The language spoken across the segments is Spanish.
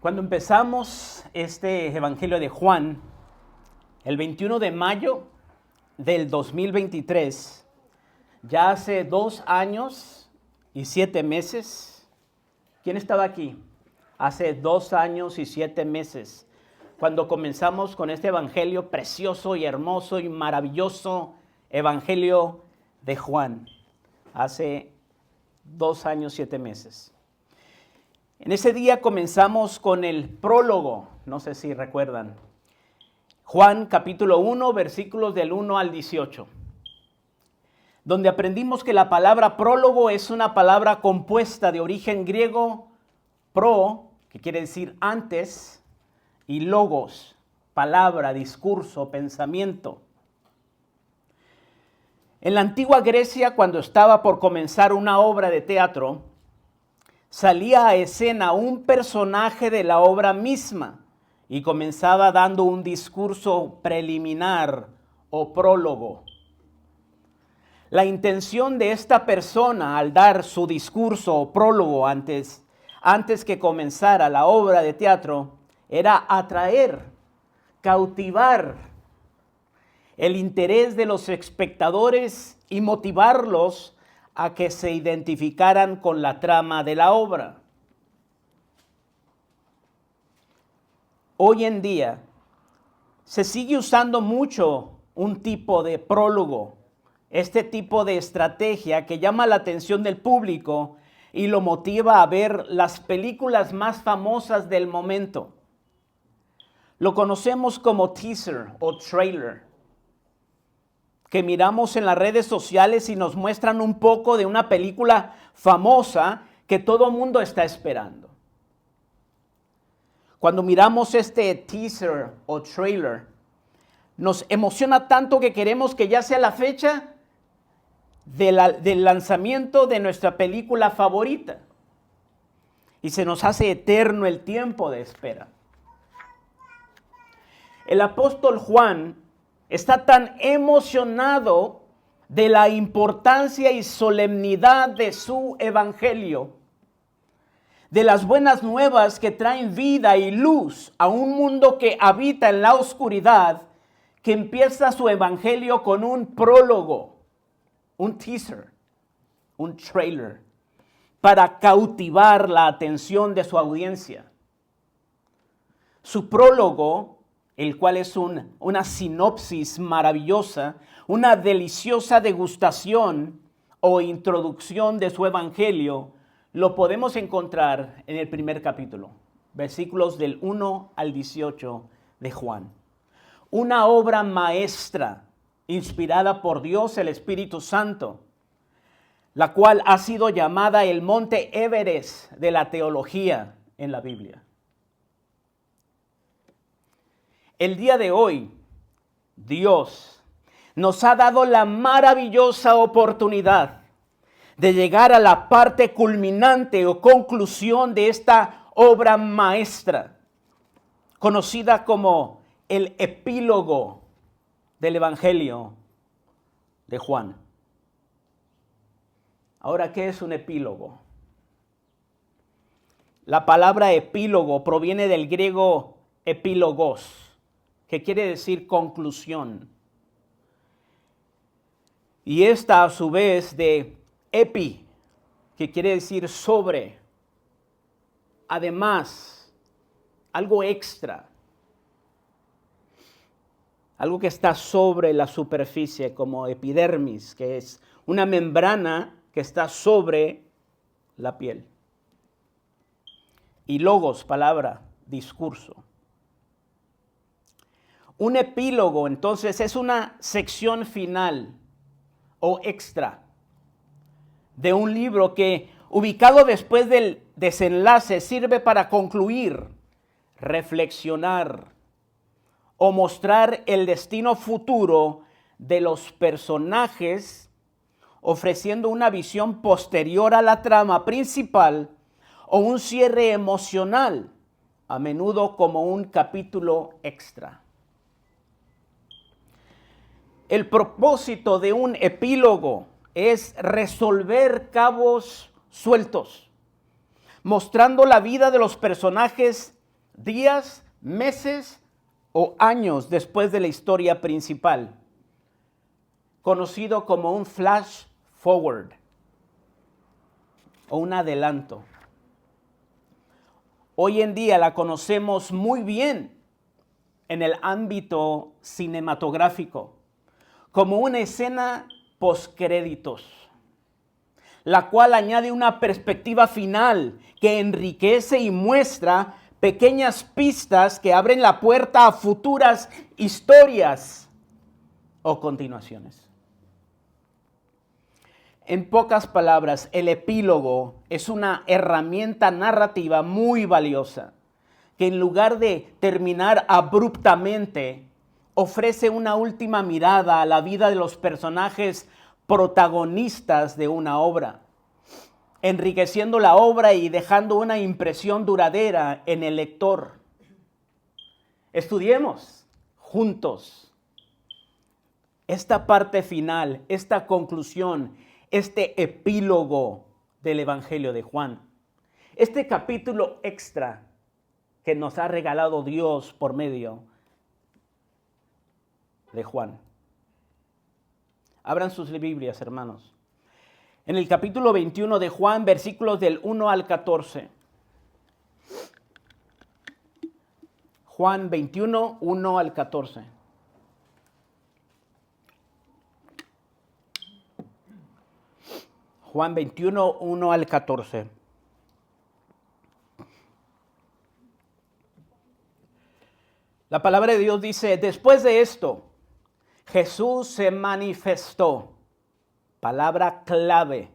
Cuando empezamos este Evangelio de Juan, el 21 de mayo del 2023, ya hace 2 años y 7 meses, ¿quién estaba aquí? Hace 2 años y 7 meses, cuando comenzamos con este Evangelio precioso y hermoso y maravilloso Evangelio de Juan, hace 2 años y 7 meses. En ese día comenzamos con el prólogo, no sé si recuerdan. Juan capítulo 1, versículos del 1 al 18. Donde aprendimos que la palabra prólogo es una palabra compuesta de origen griego, pro, que quiere decir antes, y logos, palabra, discurso, pensamiento. En la antigua Grecia, cuando estaba por comenzar una obra de teatro, salía a escena un personaje de la obra misma y comenzaba dando un discurso preliminar o prólogo. La intención de esta persona al dar su discurso o prólogo antes que comenzara la obra de teatro era atraer, cautivar el interés de los espectadores y motivarlos a que se identificaran con la trama de la obra. Hoy en día se sigue usando mucho un tipo de prólogo, este tipo de estrategia que llama la atención del público y lo motiva a ver las películas más famosas del momento. Lo conocemos como teaser o trailer, que miramos en las redes sociales y nos muestran un poco de una película famosa que todo mundo está esperando. Cuando miramos este teaser o trailer, nos emociona tanto que queremos que ya sea la fecha del lanzamiento de nuestra película favorita. Y se nos hace eterno el tiempo de espera. El apóstol Juan está tan emocionado de la importancia y solemnidad de su evangelio, de las buenas nuevas que traen vida y luz a un mundo que habita en la oscuridad, que empieza su evangelio con un prólogo, un teaser, un trailer, para cautivar la atención de su audiencia. Su prólogo, el cual es una sinopsis maravillosa, una deliciosa degustación o introducción de su evangelio, lo podemos encontrar en el primer capítulo, versículos del 1 al 18 de Juan. Una obra maestra inspirada por Dios el Espíritu Santo, la cual ha sido llamada el Monte Everest de la teología en la Biblia. El día de hoy, Dios nos ha dado la maravillosa oportunidad de llegar a la parte culminante o conclusión de esta obra maestra, conocida como el epílogo del Evangelio de Juan. Ahora, ¿qué es un epílogo? La palabra epílogo proviene del griego epílogos, que quiere decir conclusión. Y esta a su vez de epi, que quiere decir sobre, además, algo extra, algo que está sobre la superficie, como epidermis, que es una membrana que está sobre la piel. Y logos, palabra, discurso. Un epílogo, entonces, es una sección final o extra de un libro que, ubicado después del desenlace, sirve para concluir, reflexionar o mostrar el destino futuro de los personajes, ofreciendo una visión posterior a la trama principal o un cierre emocional, a menudo como un capítulo extra. El propósito de un epílogo es resolver cabos sueltos, mostrando la vida de los personajes días, meses o años después de la historia principal, conocido como un flash forward o un adelanto. Hoy en día la conocemos muy bien en el ámbito cinematográfico como una escena postcréditos, la cual añade una perspectiva final que enriquece y muestra pequeñas pistas que abren la puerta a futuras historias o continuaciones. En pocas palabras, el epílogo es una herramienta narrativa muy valiosa que en lugar de terminar abruptamente, ofrece una última mirada a la vida de los personajes protagonistas de una obra, enriqueciendo la obra y dejando una impresión duradera en el lector. Estudiemos juntos esta parte final, esta conclusión, este epílogo del Evangelio de Juan. Este capítulo extra que nos ha regalado Dios por medio de Juan. Abran sus Biblias, hermanos. En el capítulo 21 de Juan, versículos del 1 al 14. Juan 21, 1 al 14. Juan 21, 1 al 14. La palabra de Dios dice, después de esto, Jesús se manifestó. Palabra clave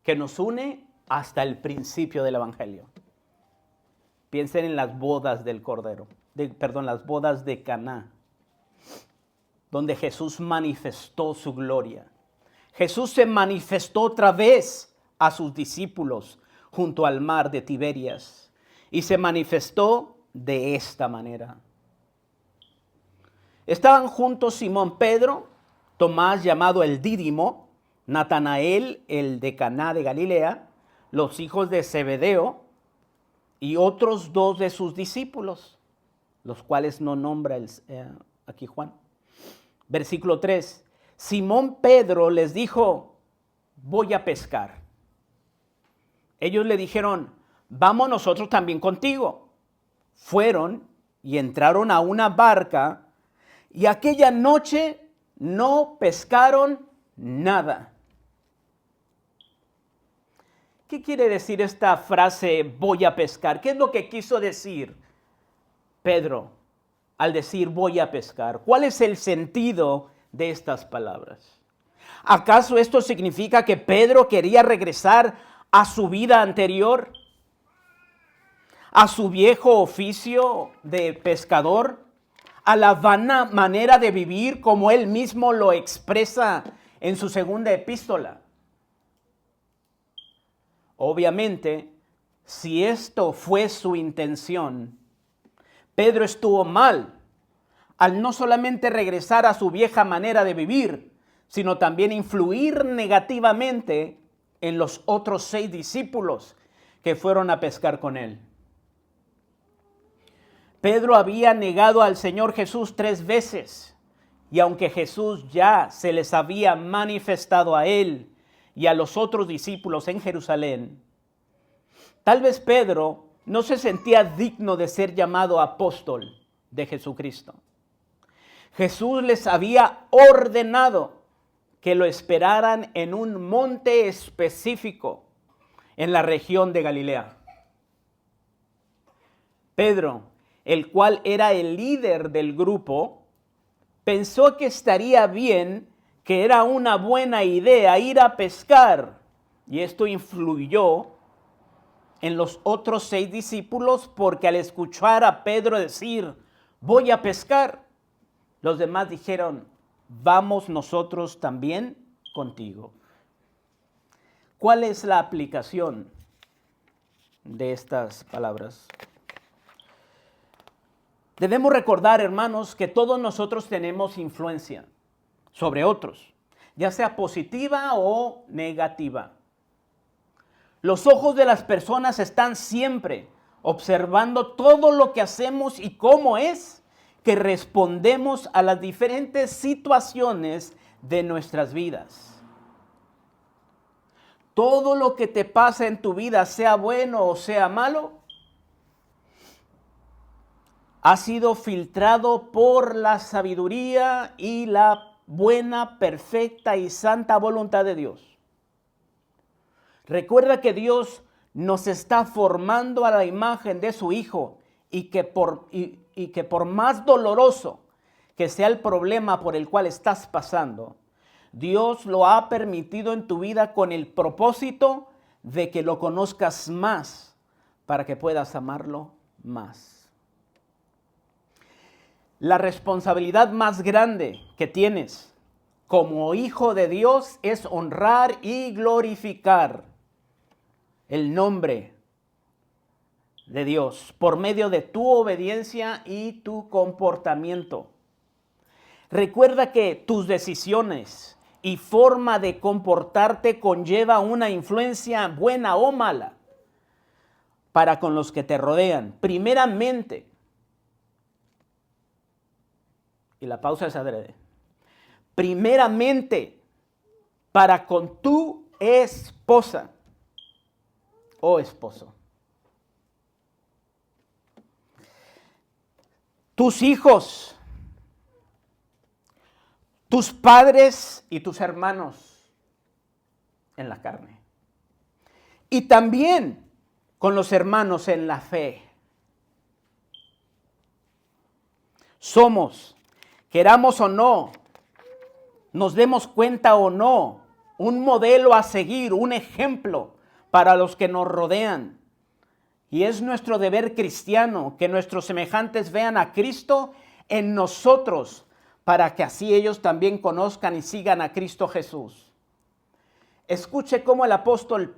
que nos une hasta el principio del Evangelio. Piensen en las bodas del Cordero, las bodas de Caná, donde Jesús manifestó su gloria. Jesús se manifestó otra vez a sus discípulos junto al mar de Tiberias y se manifestó de esta manera. Estaban juntos Simón Pedro, Tomás llamado el Dídimo, Natanael el de Caná de Galilea, los hijos de Zebedeo y otros dos de sus discípulos, los cuales no nombra aquí Juan. Versículo 3. Simón Pedro les dijo, voy a pescar. Ellos le dijeron, vamos nosotros también contigo. Fueron y entraron a una barca y aquella noche no pescaron nada. ¿Qué quiere decir esta frase, voy a pescar? ¿Qué es lo que quiso decir Pedro al decir voy a pescar? ¿Cuál es el sentido de estas palabras? ¿Acaso esto significa que Pedro quería regresar a su vida anterior? ¿A su viejo oficio de pescador? ¿A la vana manera de vivir como él mismo lo expresa en su segunda epístola? Obviamente, si esto fue su intención, Pedro estuvo mal al no solamente regresar a su vieja manera de vivir, sino también influir negativamente en los otros 6 discípulos que fueron a pescar con él. Pedro había negado al Señor Jesús 3 veces, y aunque Jesús ya se les había manifestado a él y a los otros discípulos en Jerusalén, tal vez Pedro no se sentía digno de ser llamado apóstol de Jesucristo. Jesús les había ordenado que lo esperaran en un monte específico en la región de Galilea. Pedro, el cual era el líder del grupo, pensó que estaría bien, que era una buena idea ir a pescar. Y esto influyó en los otros 6 discípulos, porque al escuchar a Pedro decir, voy a pescar, los demás dijeron, vamos nosotros también contigo. ¿Cuál es la aplicación de estas palabras? Debemos recordar, hermanos, que todos nosotros tenemos influencia sobre otros, ya sea positiva o negativa. Los ojos de las personas están siempre observando todo lo que hacemos y cómo es que respondemos a las diferentes situaciones de nuestras vidas. Todo lo que te pasa en tu vida, sea bueno o sea malo, ha sido filtrado por la sabiduría y la buena, perfecta y santa voluntad de Dios. Recuerda que Dios nos está formando a la imagen de su Hijo y que por más doloroso que sea el problema por el cual estás pasando, Dios lo ha permitido en tu vida con el propósito de que lo conozcas más para que puedas amarlo más. La responsabilidad más grande que tienes como hijo de Dios es honrar y glorificar el nombre de Dios por medio de tu obediencia y tu comportamiento. Recuerda que tus decisiones y forma de comportarte conlleva una influencia buena o mala para con los que te rodean. Primeramente, y la pausa es adrede, primeramente para con tu esposa o esposo. Tus hijos, tus padres y tus hermanos en la carne. Y también con los hermanos en la fe. Somos, queramos o no, nos demos cuenta o no, un modelo a seguir, un ejemplo para los que nos rodean. Y es nuestro deber cristiano que nuestros semejantes vean a Cristo en nosotros, para que así ellos también conozcan y sigan a Cristo Jesús. Escuche cómo el apóstol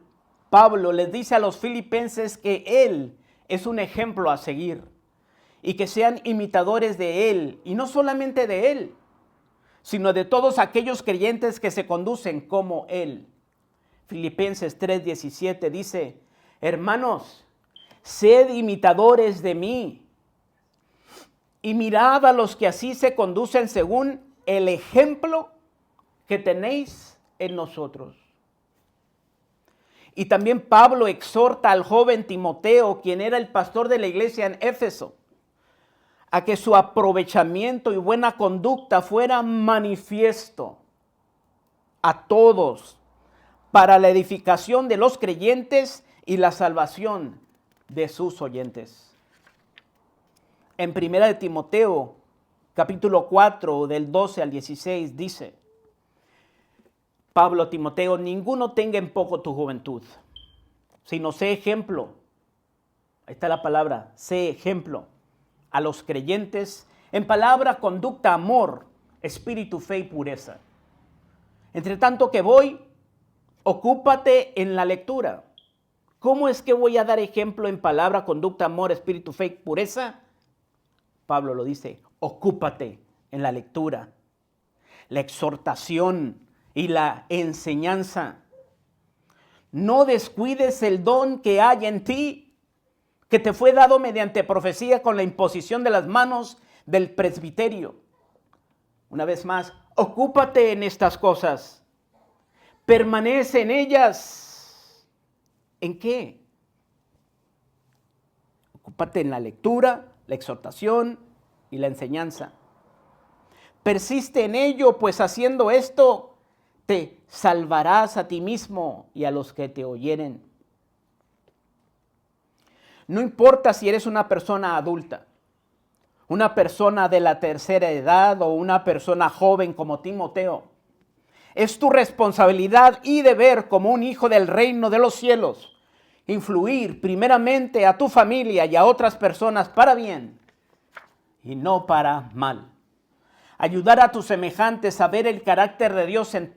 Pablo les dice a los filipenses que Él es un ejemplo a seguir y que sean imitadores de Él, y no solamente de Él, sino de todos aquellos creyentes que se conducen como Él. Filipenses 3:17 dice: hermanos, sed imitadores de mí y mirad a los que así se conducen según el ejemplo que tenéis en nosotros. Y también Pablo exhorta al joven Timoteo, quien era el pastor de la iglesia en Éfeso, a que su aprovechamiento y buena conducta fuera manifiesto a todos para la edificación de los creyentes y la salvación de sus oyentes. En 1 de Timoteo, capítulo 4, del 12 al 16, dice Pablo a Timoteo: ninguno tenga en poco tu juventud, sino sé ejemplo. Ahí está la palabra, sé ejemplo a los creyentes en palabra, conducta, amor, espíritu, fe y pureza. Entre tanto que voy, ocúpate en la lectura. ¿Cómo es que voy a dar ejemplo en palabra, conducta, amor, espíritu, fe y pureza? Pablo lo dice: ocúpate en la lectura, la exhortación y la enseñanza. No descuides el don que hay en ti, que te fue dado mediante profecía con la imposición de las manos del presbiterio. Una vez más, ocúpate en estas cosas. Permanece en ellas. ¿En qué? Ocúpate en la lectura, la exhortación y la enseñanza. Persiste en ello, pues haciendo esto te salvarás a ti mismo y a los que te oyeren. No importa si eres una persona adulta, una persona de la tercera edad o una persona joven como Timoteo. Es tu responsabilidad y deber como un hijo del reino de los cielos influir primeramente a tu familia y a otras personas para bien y no para mal. Ayudar a tus semejantes a ver el carácter de Dios en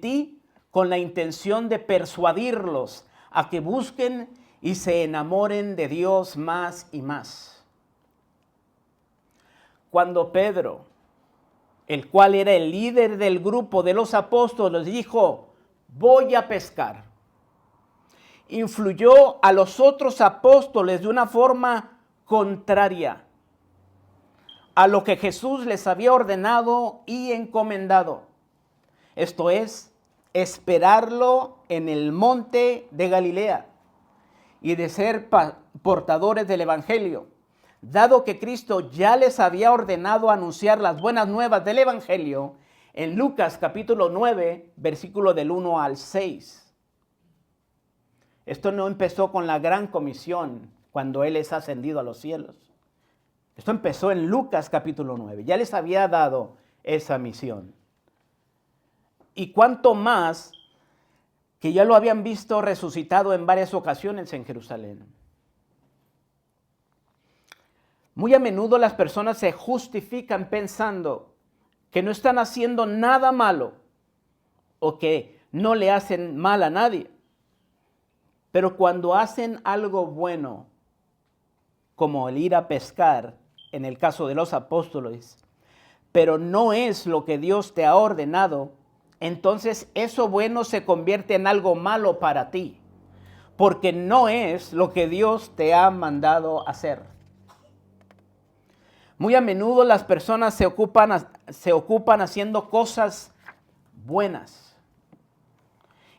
ti con la intención de persuadirlos a que busquen y se enamoren de Dios más y más. Cuando Pedro, el cual era el líder del grupo de los apóstoles, dijo: voy a pescar, influyó a los otros apóstoles de una forma contraria a lo que Jesús les había ordenado y encomendado. Esto es, esperarlo en el monte de Galilea y de ser portadores del Evangelio, dado que Cristo ya les había ordenado anunciar las buenas nuevas del Evangelio en Lucas capítulo 9, versículo del 1 al 6. Esto no empezó con la gran comisión cuando Él es ascendido a los cielos. Esto empezó en Lucas capítulo 9. Ya les había dado esa misión. Y cuánto más que ya lo habían visto resucitado en varias ocasiones en Jerusalén. Muy a menudo las personas se justifican pensando que no están haciendo nada malo o que no le hacen mal a nadie. Pero cuando hacen algo bueno, como el ir a pescar, en el caso de los apóstoles, pero no es lo que Dios te ha ordenado, entonces eso bueno se convierte en algo malo para ti, porque no es lo que Dios te ha mandado hacer. Muy a menudo las personas se ocupan haciendo cosas buenas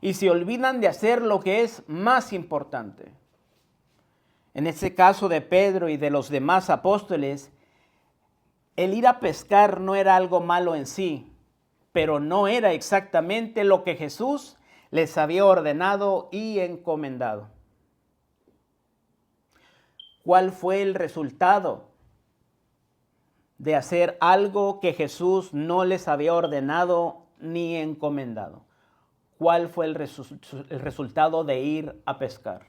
y se olvidan de hacer lo que es más importante. En este caso de Pedro y de los demás apóstoles, el ir a pescar no era algo malo en sí, pero no era exactamente lo que Jesús les había ordenado y encomendado. ¿Cuál fue el resultado de hacer algo que Jesús no les había ordenado ni encomendado? ¿Cuál fue el resultado de ir a pescar?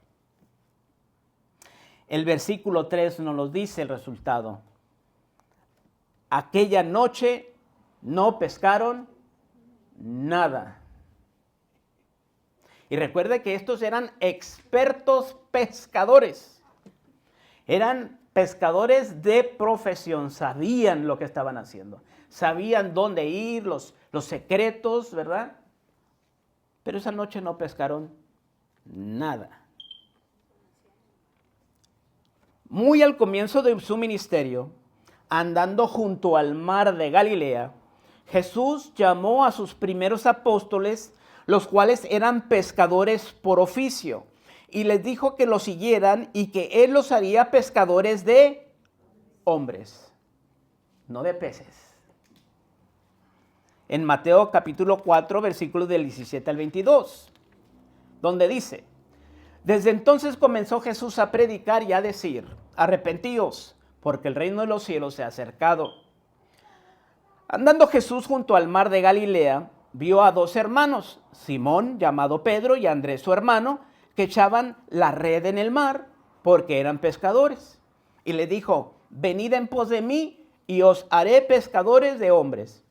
El versículo 3 nos lo dice el resultado. Aquella noche no pescaron nada. Y recuerde que estos eran expertos pescadores. Eran pescadores de profesión, sabían lo que estaban haciendo. Sabían dónde ir, los secretos, ¿verdad? Pero esa noche no pescaron nada. Muy al comienzo de su ministerio, andando junto al mar de Galilea, Jesús llamó a sus primeros apóstoles, los cuales eran pescadores por oficio, y les dijo que lo siguieran y que Él los haría pescadores de hombres, no de peces. En Mateo capítulo 4, versículos del 17 al 22, donde dice: desde entonces comenzó Jesús a predicar y a decir: arrepentíos, porque el reino de los cielos se ha acercado. Andando Jesús junto al mar de Galilea, vio a dos hermanos, Simón, llamado Pedro, y Andrés su hermano, que echaban la red en el mar, porque eran pescadores. Y le dijo: venid en pos de mí, y os haré pescadores de hombres.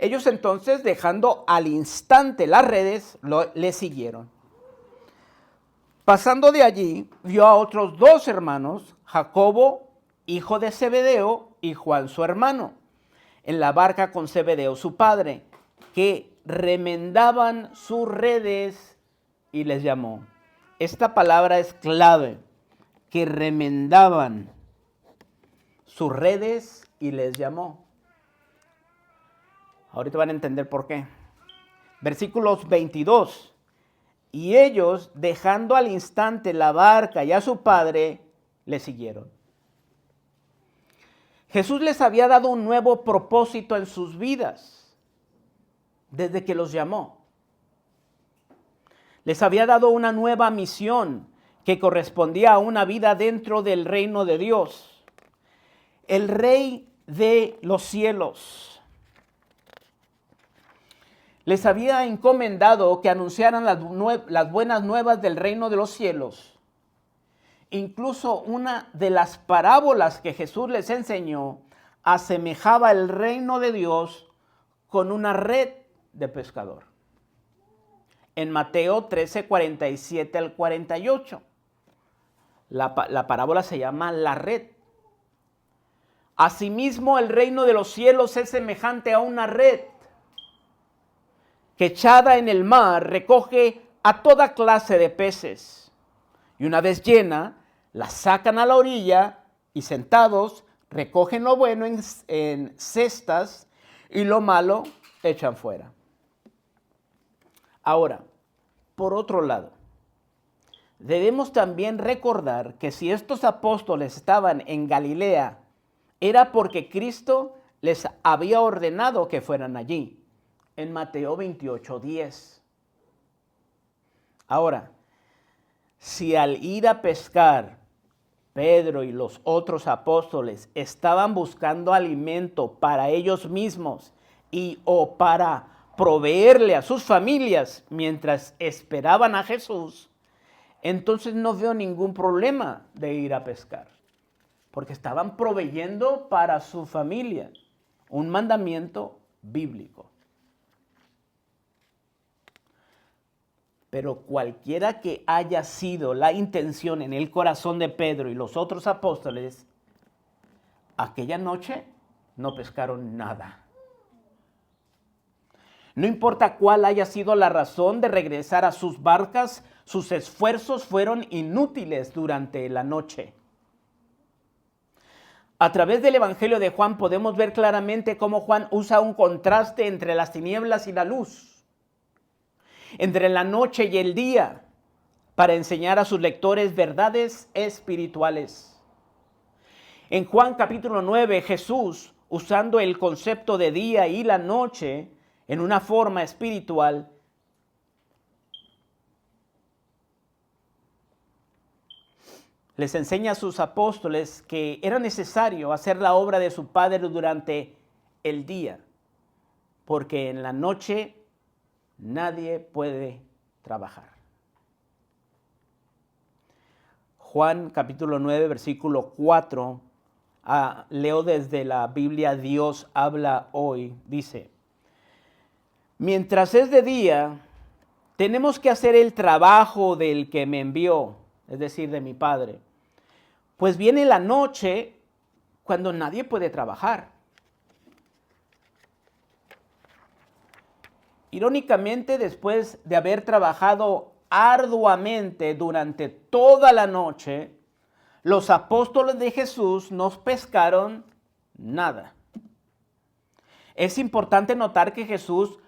Ellos entonces, dejando al instante las redes, le siguieron. Pasando de allí, vio a otros dos hermanos, Jacobo, hijo de Zebedeo, y Juan su hermano, en la barca con Zebedeo su padre, que remendaban sus redes, y les llamó. Esta palabra es clave, que remendaban sus redes y les llamó. Ahorita van a entender por qué. Versículos 22. Y ellos, dejando al instante la barca y a su padre, le siguieron. Jesús les había dado un nuevo propósito en sus vidas desde que los llamó. Les había dado una nueva misión que correspondía a una vida dentro del reino de Dios. El Rey de los cielos les había encomendado que anunciaran las buenas nuevas del reino de los cielos. Incluso una de las parábolas que Jesús les enseñó asemejaba el reino de Dios con una red de pescador. En Mateo 13, 47 al 48, la parábola se llama la red. Asimismo, el reino de los cielos es semejante a una red que echada en el mar recoge a toda clase de peces. Y una vez llena, la sacan a la orilla y sentados recogen lo bueno en cestas y lo malo echan fuera. Ahora, por otro lado, debemos también recordar que si estos apóstoles estaban en Galilea, era porque Cristo les había ordenado que fueran allí, en Mateo 28:10. Ahora, si al ir a pescar, Pedro y los otros apóstoles estaban buscando alimento para ellos mismos o para proveerle a sus familias mientras esperaban a Jesús, entonces no veo ningún problema de ir a pescar, porque estaban proveyendo para su familia, un mandamiento bíblico. Pero cualquiera que haya sido la intención en el corazón de Pedro y los otros apóstoles, aquella noche no pescaron nada. No importa cuál haya sido la razón de regresar a sus barcas, sus esfuerzos fueron inútiles durante la noche. A través del Evangelio de Juan podemos ver claramente cómo Juan usa un contraste entre las tinieblas y la luz, entre la noche y el día, para enseñar a sus lectores verdades espirituales. En Juan capítulo 9, Jesús, usando el concepto de día y la noche en una forma espiritual, les enseña a sus apóstoles que era necesario hacer la obra de su Padre durante el día, porque en la noche nadie puede trabajar. Juan capítulo 9, versículo 4, leo desde la Biblia Dios habla hoy, dice: mientras es de día, tenemos que hacer el trabajo del que me envió, es decir, de mi Padre. Pues viene la noche cuando nadie puede trabajar. Irónicamente, después de haber trabajado arduamente durante toda la noche, los apóstoles de Jesús no pescaron nada. Es importante notar que Jesús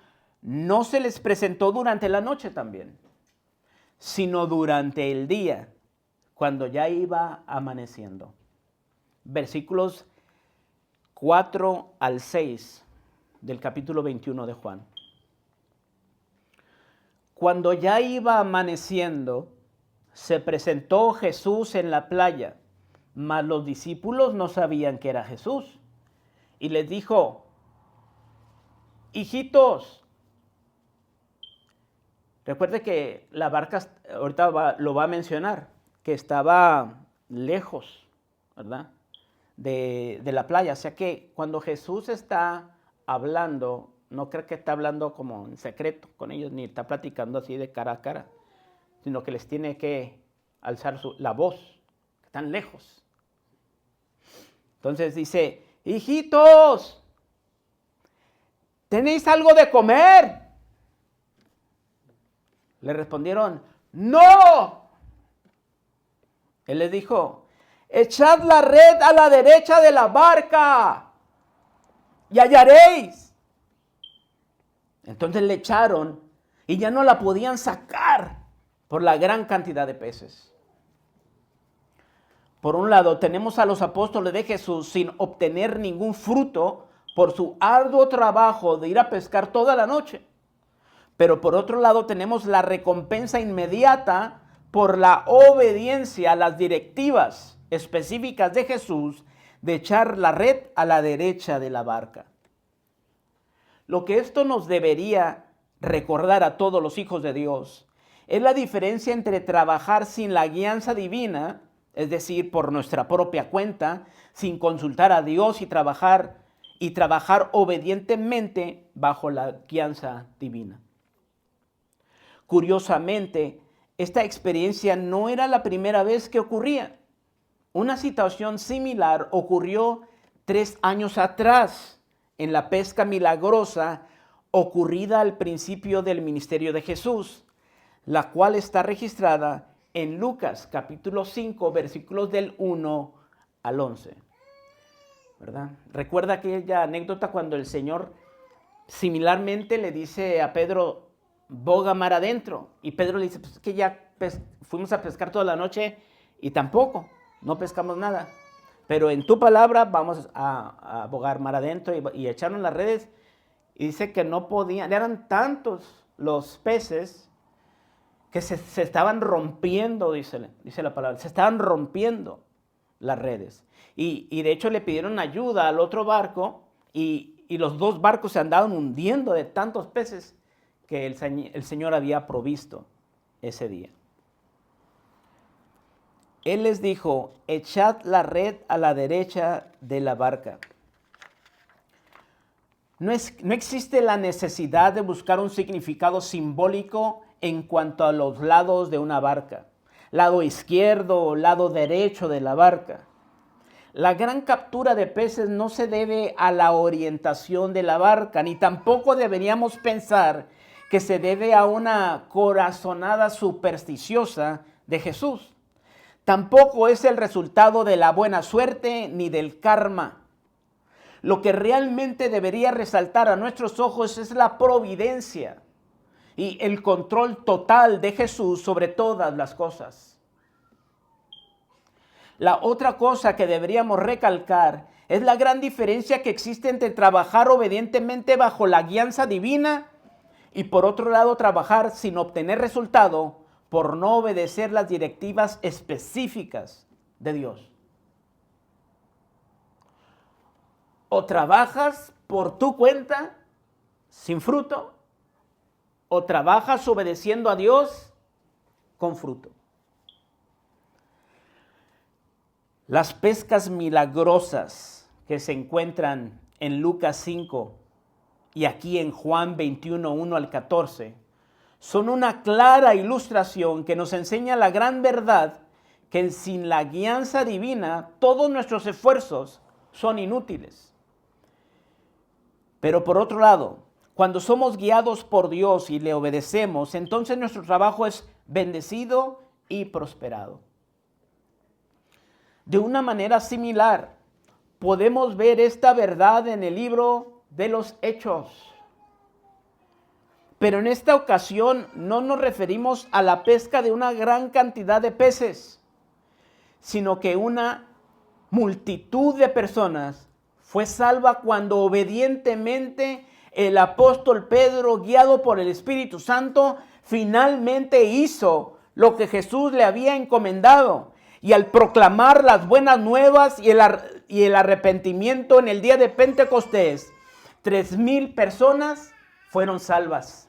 no se les presentó durante la noche también, sino durante el día, cuando ya iba amaneciendo. Versículos 4 al 6 del capítulo 21 de Juan. Cuando ya iba amaneciendo, se presentó Jesús en la playa, mas los discípulos no sabían que era Jesús. Y les dijo: hijitos, recuerde que la barca, ahorita lo va a mencionar, que estaba lejos, ¿verdad?, de la playa. O sea que cuando Jesús está hablando, no creo que está hablando como en secreto con ellos, ni está platicando así de cara a cara, sino que les tiene que alzar la voz, que están lejos. Entonces dice: hijitos, ¿tenéis algo de comer? Le respondieron: no. Él les dijo: echad la red a la derecha de la barca y hallaréis. Entonces le echaron y ya no la podían sacar por la gran cantidad de peces. Por un lado, tenemos a los apóstoles de Jesús sin obtener ningún fruto por su arduo trabajo de ir a pescar toda la noche. Pero por otro lado, tenemos la recompensa inmediata por la obediencia a las directivas específicas de Jesús de echar la red a la derecha de la barca. Lo que esto nos debería recordar a todos los hijos de Dios es la diferencia entre trabajar sin la guianza divina, es decir, por nuestra propia cuenta, sin consultar a Dios y trabajar obedientemente bajo la guianza divina. Curiosamente, esta experiencia no era la primera vez que ocurría. Una situación similar ocurrió 3 años atrás en la pesca milagrosa ocurrida al principio del ministerio de Jesús, la cual está registrada en Lucas capítulo 5, versículos del 1 al 11. ¿Verdad? Recuerda aquella anécdota cuando el Señor similarmente le dice a Pedro, boga mar adentro. Y Pedro le dice, pues es que ya fuimos a pescar toda la noche y tampoco, no pescamos nada. Pero en tu palabra vamos a bogar mar adentro y echaron las redes. Y dice que no podían, eran tantos los peces que se estaban rompiendo, dice la palabra, se estaban rompiendo las redes. Y de hecho le pidieron ayuda al otro barco y los dos barcos se andaban hundiendo de tantos peces que el Señor había provisto ese día. Él les dijo, echad la red a la derecha de la barca. No existe la necesidad de buscar un significado simbólico en cuanto a los lados de una barca. Lado izquierdo o lado derecho de la barca. La gran captura de peces no se debe a la orientación de la barca, ni tampoco deberíamos pensar que se debe a una corazonada supersticiosa de Jesús. Tampoco es el resultado de la buena suerte ni del karma. Lo que realmente debería resaltar a nuestros ojos es la providencia y el control total de Jesús sobre todas las cosas. La otra cosa que deberíamos recalcar es la gran diferencia que existe entre trabajar obedientemente bajo la guianza divina y por otro lado trabajar sin obtener resultado por no obedecer las directivas específicas de Dios. O trabajas por tu cuenta sin fruto, o trabajas obedeciendo a Dios con fruto. Las pescas milagrosas que se encuentran en Lucas 5 y aquí en Juan 21, 1 al 14, son una clara ilustración que nos enseña la gran verdad que sin la guianza divina todos nuestros esfuerzos son inútiles. Pero por otro lado, cuando somos guiados por Dios y le obedecemos, entonces nuestro trabajo es bendecido y prosperado. De una manera similar, podemos ver esta verdad en el libro de los Hechos. Pero en esta ocasión no nos referimos a la pesca de una gran cantidad de peces, sino que una multitud de personas fue salva cuando obedientemente el apóstol Pedro, guiado por el Espíritu Santo, finalmente hizo lo que Jesús le había encomendado. Y al proclamar las buenas nuevas y el arrepentimiento en el día de Pentecostés, 3,000 personas fueron salvas.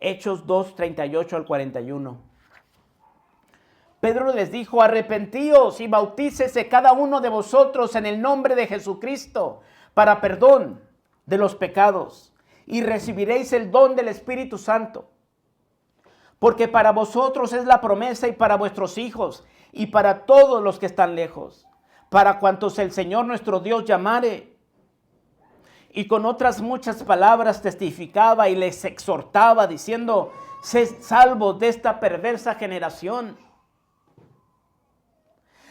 Hechos 2, 38 al 41. Pedro les dijo, arrepentíos y bautícese cada uno de vosotros en el nombre de Jesucristo para perdón de los pecados y recibiréis el don del Espíritu Santo. Porque para vosotros es la promesa y para vuestros hijos y para todos los que están lejos, para cuantos el Señor nuestro Dios llamare. Y con otras muchas palabras testificaba y les exhortaba diciendo, sed salvos de esta perversa generación.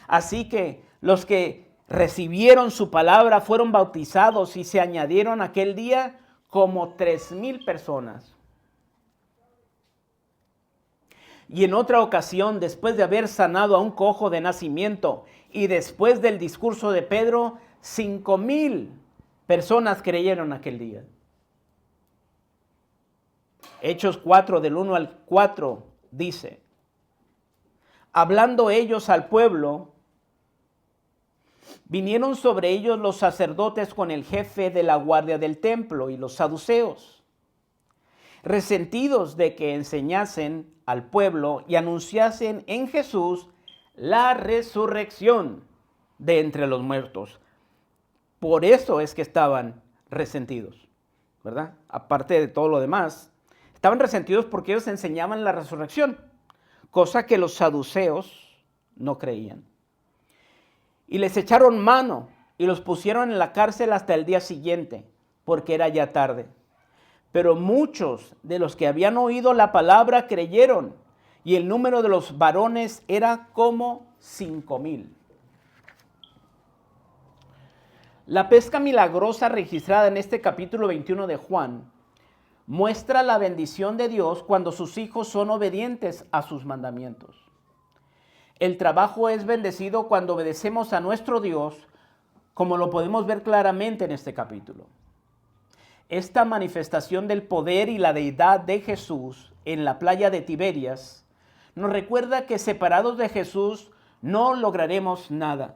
Así que los que recibieron su palabra fueron bautizados y se añadieron aquel día como 3,000 personas. Y en otra ocasión, después de haber sanado a un cojo de nacimiento y después del discurso de Pedro, 5,000 personas creyeron aquel día. Hechos 4, del 1 al 4, dice, hablando ellos al pueblo, vinieron sobre ellos los sacerdotes con el jefe de la guardia del templo y los saduceos, resentidos de que enseñasen al pueblo y anunciasen en Jesús la resurrección de entre los muertos. Por eso es que estaban resentidos, ¿verdad? Aparte de todo lo demás, estaban resentidos porque ellos enseñaban la resurrección, cosa que los saduceos no creían. Y les echaron mano y los pusieron en la cárcel hasta el día siguiente, porque era ya tarde. Pero muchos de los que habían oído la palabra creyeron, y el número de los varones era como 5,000. La pesca milagrosa registrada en este capítulo 21 de Juan muestra la bendición de Dios cuando sus hijos son obedientes a sus mandamientos. El trabajo es bendecido cuando obedecemos a nuestro Dios, como lo podemos ver claramente en este capítulo. Esta manifestación del poder y la deidad de Jesús en la playa de Tiberias nos recuerda que separados de Jesús no lograremos nada.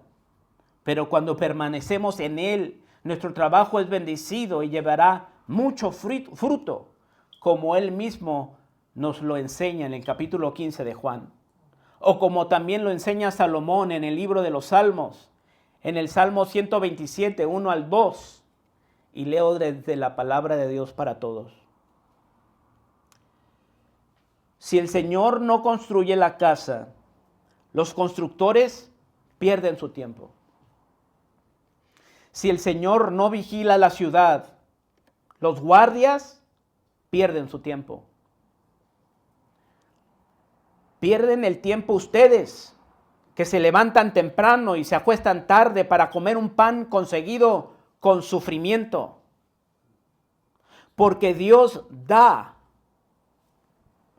Pero cuando permanecemos en Él, nuestro trabajo es bendecido y llevará mucho fruto, como Él mismo nos lo enseña en el capítulo 15 de Juan. O como también lo enseña Salomón en el libro de los Salmos, en el Salmo 127, 1 al 2. Y leo desde la palabra de Dios para todos. Si el Señor no construye la casa, los constructores pierden su tiempo. Si el Señor no vigila la ciudad, los guardias pierden su tiempo. Pierden el tiempo ustedes, que se levantan temprano y se acuestan tarde para comer un pan conseguido con sufrimiento. Porque Dios da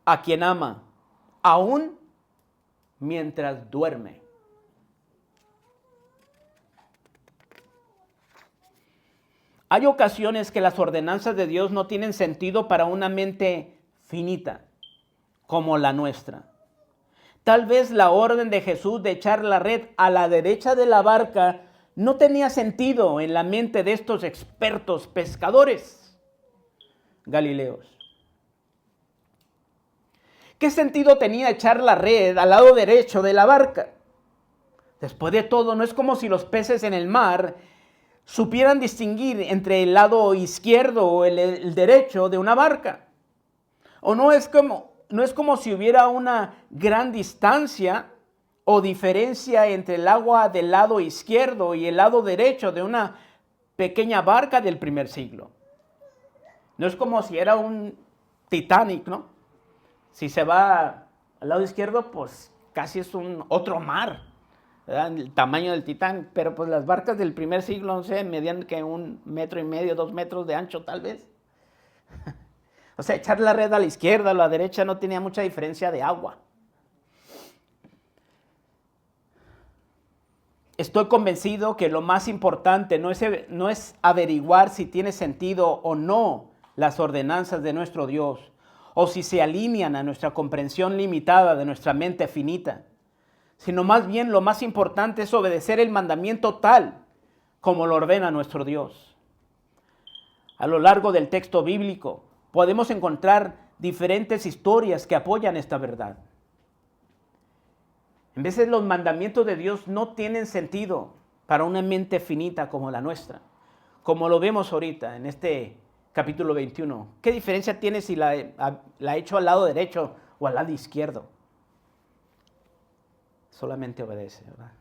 a quien ama, aún mientras duerme. Hay ocasiones que las ordenanzas de Dios no tienen sentido para una mente finita, como la nuestra. Tal vez la orden de Jesús de echar la red a la derecha de la barca no tenía sentido en la mente de estos expertos pescadores galileos. ¿Qué sentido tenía echar la red al lado derecho de la barca? Después de todo, no es como si los peces en el mar supieran distinguir entre el lado izquierdo o el derecho de una barca. O no es como si hubiera una gran distancia o diferencia entre el agua del lado izquierdo y el lado derecho de una pequeña barca del primer siglo. No es como si era un Titanic, ¿no? Si se va al lado izquierdo, pues casi es otro mar, ¿verdad? El tamaño del Titanic, pero pues las barcas del primer siglo, no sé, medían que 1,5 metros, 2 metros de ancho tal vez. O sea, echar la red a la izquierda o a la derecha no tenía mucha diferencia de agua. Estoy convencido que lo más importante no es averiguar si tiene sentido o no las ordenanzas de nuestro Dios, o si se alinean a nuestra comprensión limitada de nuestra mente finita, sino más bien lo más importante es obedecer el mandamiento tal como lo ordena nuestro Dios. A lo largo del texto bíblico podemos encontrar diferentes historias que apoyan esta verdad. En veces los mandamientos de Dios no tienen sentido para una mente finita como la nuestra, como lo vemos ahorita en este capítulo 21. ¿Qué diferencia tiene si la echo al lado derecho o al lado izquierdo? Solamente obedece, ¿verdad?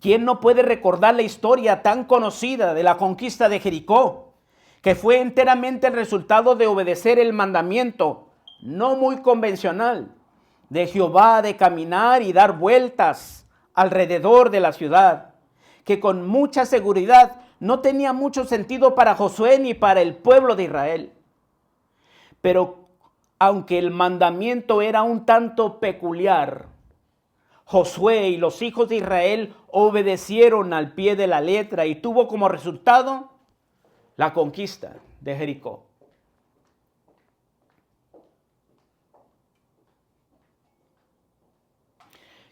¿Quién no puede recordar la historia tan conocida de la conquista de Jericó, que fue enteramente el resultado de obedecer el mandamiento, no muy convencional, de Jehová de caminar y dar vueltas alrededor de la ciudad, que con mucha seguridad no tenía mucho sentido para Josué ni para el pueblo de Israel? Pero aunque el mandamiento era un tanto peculiar, Josué y los hijos de Israel obedecieron al pie de la letra y tuvo como resultado la conquista de Jericó.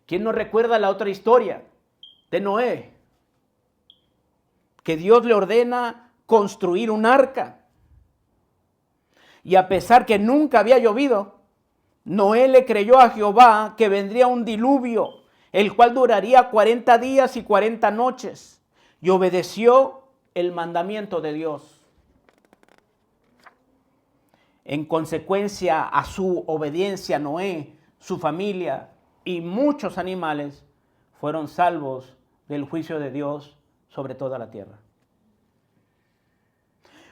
¿Quién nos recuerda la otra historia de Noé? Que Dios le ordena construir un arca. Y a pesar que nunca había llovido, Noé le creyó a Jehová que vendría un diluvio, el cual duraría 40 días y 40 noches, y obedeció el mandamiento de Dios. En consecuencia a su obediencia, Noé, su familia y muchos animales fueron salvos del juicio de Dios sobre toda la tierra.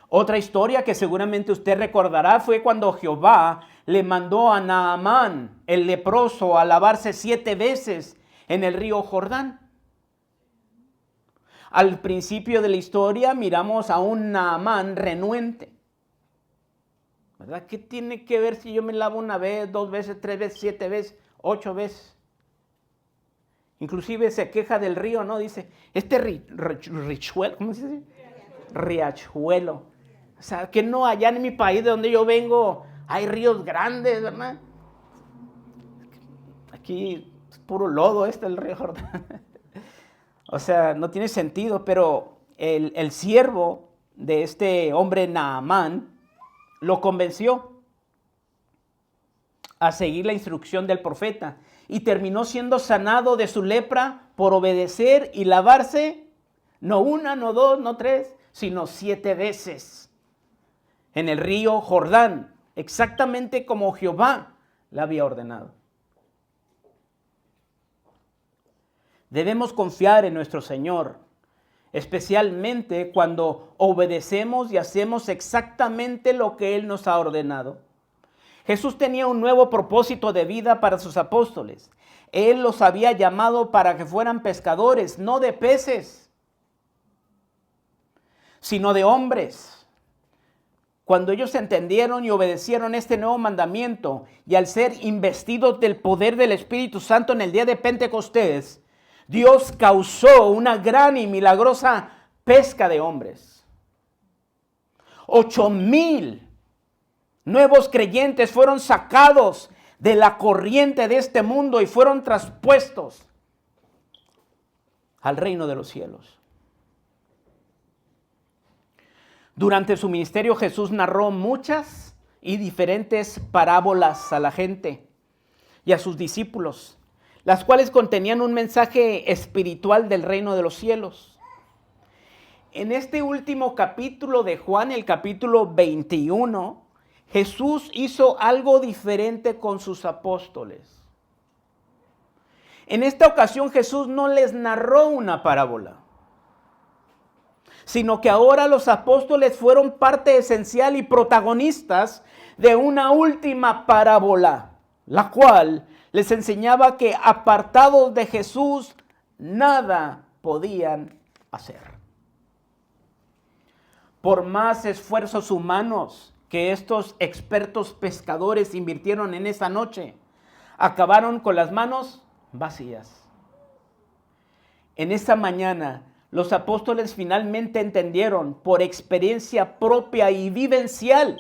Otra historia que seguramente usted recordará fue cuando Jehová le mandó a Naamán, el leproso, a lavarse 7 veces en el río Jordán. Al principio de la historia miramos a un Naamán renuente. ¿Verdad? ¿Qué tiene que ver si yo me lavo 1 vez, 2 veces, 3 veces, 7 veces, 8 veces? Inclusive se queja del río, ¿no? Dice, riachuelo, ¿cómo se dice? Riachuelo. O sea, que no, allá en mi país de donde yo vengo hay ríos grandes, ¿verdad? Aquí es puro lodo el río Jordán. O sea, no tiene sentido, pero el siervo de este hombre Naamán lo convenció a seguir la instrucción del profeta y terminó siendo sanado de su lepra por obedecer y lavarse, no 1, no 2, no 3, sino 7 veces en el río Jordán, exactamente como Jehová le había ordenado. Debemos confiar en nuestro Señor, especialmente cuando obedecemos y hacemos exactamente lo que Él nos ha ordenado. Jesús tenía un nuevo propósito de vida para sus apóstoles. Él los había llamado para que fueran pescadores, no de peces, sino de hombres. Cuando ellos entendieron y obedecieron este nuevo mandamiento, y al ser investidos del poder del Espíritu Santo en el día de Pentecostés, Dios causó una gran y milagrosa pesca de hombres. 8,000 nuevos creyentes fueron sacados de la corriente de este mundo y fueron traspuestos al reino de los cielos. Durante su ministerio Jesús narró muchas y diferentes parábolas a la gente y a sus discípulos, las cuales contenían un mensaje espiritual del reino de los cielos. En este último capítulo de Juan, el capítulo 21, Jesús hizo algo diferente con sus apóstoles. En esta ocasión Jesús no les narró una parábola, sino que ahora los apóstoles fueron parte esencial y protagonistas de una última parábola, la cual les enseñaba que apartados de Jesús nada podían hacer. Por más esfuerzos humanos que estos expertos pescadores invirtieron en esa noche, acabaron con las manos vacías. En esa mañana, los apóstoles finalmente entendieron por experiencia propia y vivencial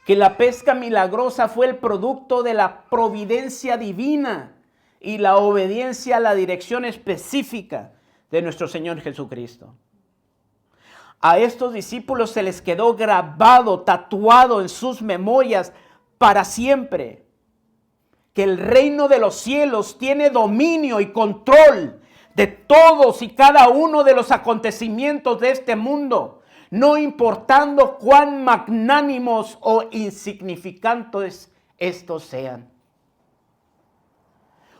que la pesca milagrosa fue el producto de la providencia divina y la obediencia a la dirección específica de nuestro Señor Jesucristo. A estos discípulos se les quedó grabado, tatuado en sus memorias para siempre, que el reino de los cielos tiene dominio y control de todos y cada uno de los acontecimientos de este mundo, no importando cuán magnánimos o insignificantes estos sean.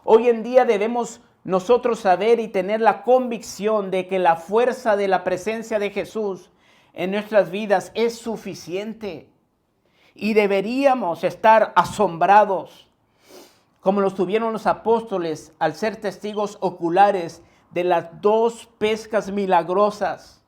Hoy en día debemos nosotros saber y tener la convicción de que la fuerza de la presencia de Jesús en nuestras vidas es suficiente y deberíamos estar asombrados como lo tuvieron los apóstoles al ser testigos oculares de las 2 pescas milagrosas.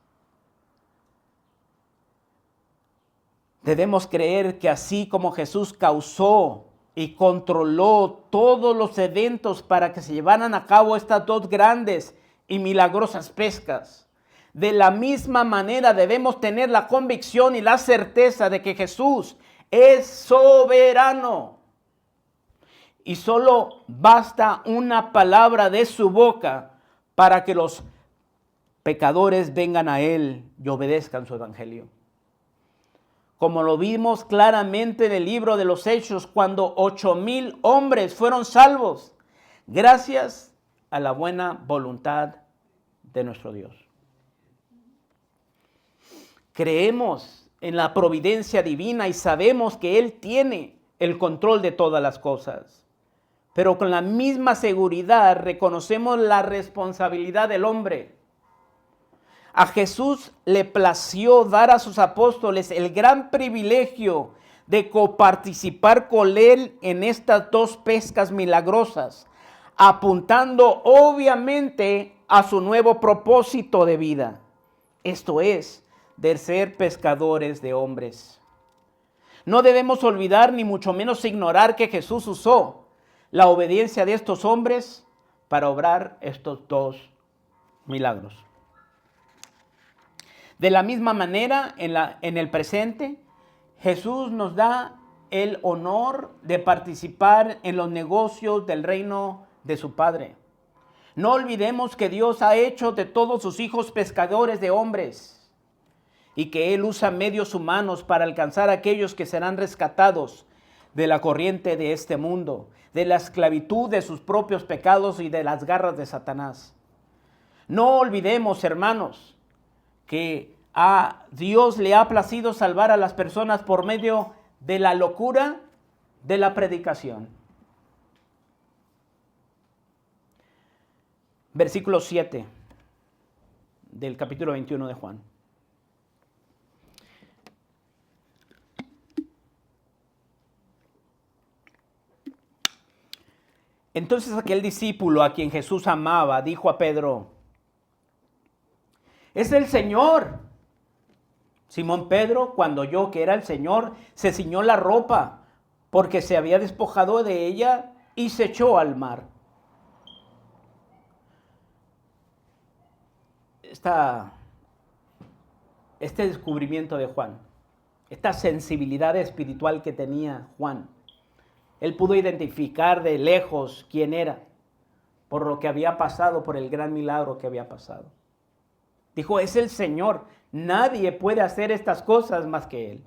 Debemos creer que así como Jesús causó y controló todos los eventos para que se llevaran a cabo estas 2 grandes y milagrosas pescas, de la misma manera debemos tener la convicción y la certeza de que Jesús es soberano. Y solo basta una palabra de su boca para que los pecadores vengan a Él y obedezcan su evangelio. Como lo vimos claramente en el libro de los Hechos, cuando 8,000 hombres fueron salvos, gracias a la buena voluntad de nuestro Dios. Creemos en la providencia divina y sabemos que Él tiene el control de todas las cosas. Pero con la misma seguridad reconocemos la responsabilidad del hombre. A Jesús le plació dar a sus apóstoles el gran privilegio de coparticipar con él en estas dos pescas milagrosas, apuntando obviamente a su nuevo propósito de vida. Esto es, de ser pescadores de hombres. No debemos olvidar ni mucho menos ignorar que Jesús usó la obediencia de estos hombres para obrar estos dos milagros. De la misma manera, en el presente, Jesús nos da el honor de participar en los negocios del reino de su Padre. No olvidemos que Dios ha hecho de todos sus hijos pescadores de hombres y que Él usa medios humanos para alcanzar a aquellos que serán rescatados de la corriente de este mundo, de la esclavitud de sus propios pecados y de las garras de Satanás. No olvidemos, hermanos, que a Dios le ha placido salvar a las personas por medio de la locura de la predicación. Versículo 7 del capítulo 21 de Juan. Entonces aquel discípulo a quien Jesús amaba dijo a Pedro: ¡es el Señor! Simón Pedro, cuando oyó que era el Señor, se ciñó la ropa porque se había despojado de ella y se echó al mar. Este descubrimiento de Juan, esta sensibilidad espiritual que tenía Juan, él pudo identificar de lejos quién era, por lo que había pasado, por el gran milagro que había pasado. Dijo, es el Señor, nadie puede hacer estas cosas más que Él.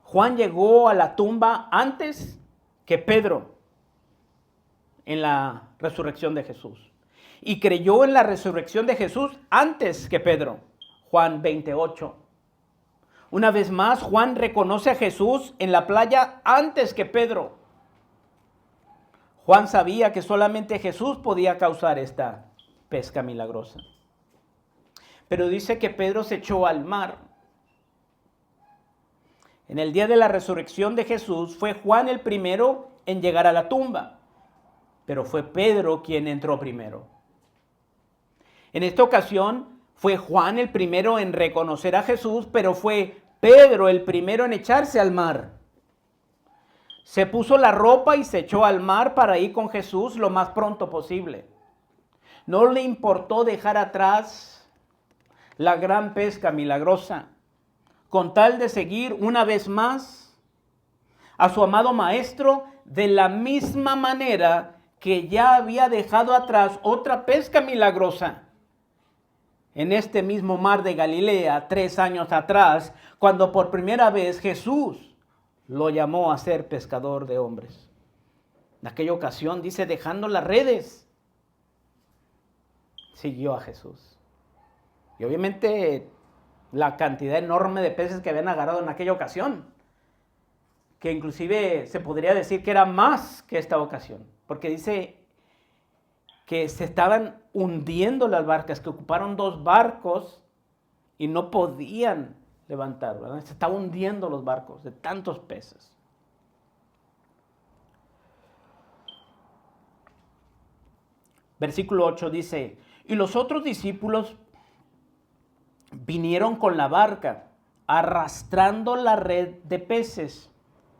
Juan llegó a la tumba antes que Pedro en la resurrección de Jesús. Y creyó en la resurrección de Jesús antes que Pedro. Juan 28. Una vez más, Juan reconoce a Jesús en la playa antes que Pedro. Juan sabía que solamente Jesús podía causar esta pesca milagrosa. Pero dice que Pedro se echó al mar. En el día de la resurrección de Jesús fue Juan el primero en llegar a la tumba, pero fue Pedro quien entró primero. En esta ocasión fue Juan el primero en reconocer a Jesús, pero fue Pedro el primero en echarse al mar. Se puso la ropa y se echó al mar para ir con Jesús lo más pronto posible. No le importó dejar atrás la gran pesca milagrosa, con tal de seguir una vez más a su amado maestro de la misma manera que ya había dejado atrás otra pesca milagrosa en este mismo mar de Galilea 3 años atrás, cuando por primera vez Jesús lo llamó a ser pescador de hombres. En aquella ocasión, dice, dejando las redes, siguió a Jesús. Y obviamente la cantidad enorme de peces que habían agarrado en aquella ocasión, que inclusive se podría decir que era más que esta ocasión, porque dice que se estaban hundiendo las barcas, que ocuparon 2 barcos y no podían levantar, ¿verdad? Se estaban hundiendo los barcos de tantos peces. Versículo 8 dice, y los otros discípulos vinieron con la barca, arrastrando la red de peces,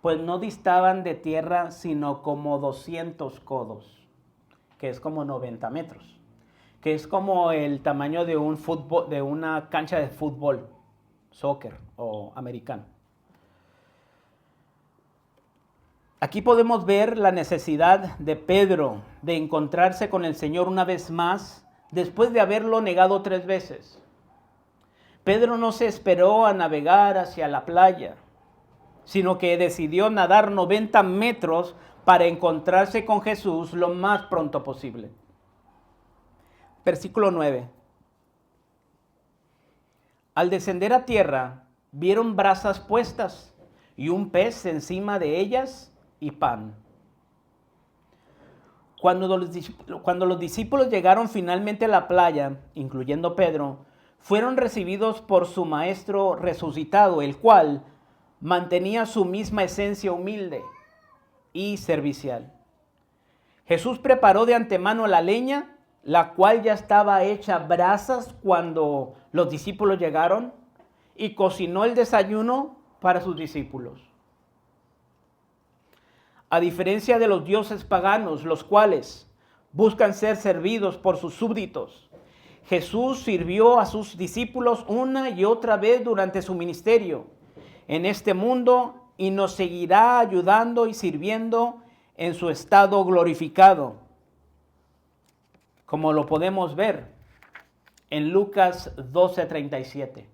pues no distaban de tierra sino como 200 codos, que es como 90 metros, que es como el tamaño de un fútbol, de una cancha de fútbol, soccer o americano. Aquí podemos ver la necesidad de Pedro de encontrarse con el Señor una vez más, después de haberlo negado 3 veces. Pedro no se esperó a navegar hacia la playa, sino que decidió nadar 90 metros para encontrarse con Jesús lo más pronto posible. Versículo 9. Al descender a tierra, vieron brasas puestas y un pez encima de ellas y pan. Cuando los discípulos llegaron finalmente a la playa, incluyendo Pedro, fueron recibidos por su maestro resucitado, el cual, mantenía su misma esencia humilde y servicial. Jesús preparó de antemano la leña, la cual ya estaba hecha brasas cuando los discípulos llegaron, y cocinó el desayuno para sus discípulos. A diferencia de los dioses paganos, los cuales buscan ser servidos por sus súbditos, Jesús sirvió a sus discípulos una y otra vez durante su ministerio en este mundo y nos seguirá ayudando y sirviendo en su estado glorificado, como lo podemos ver en Lucas 12:37,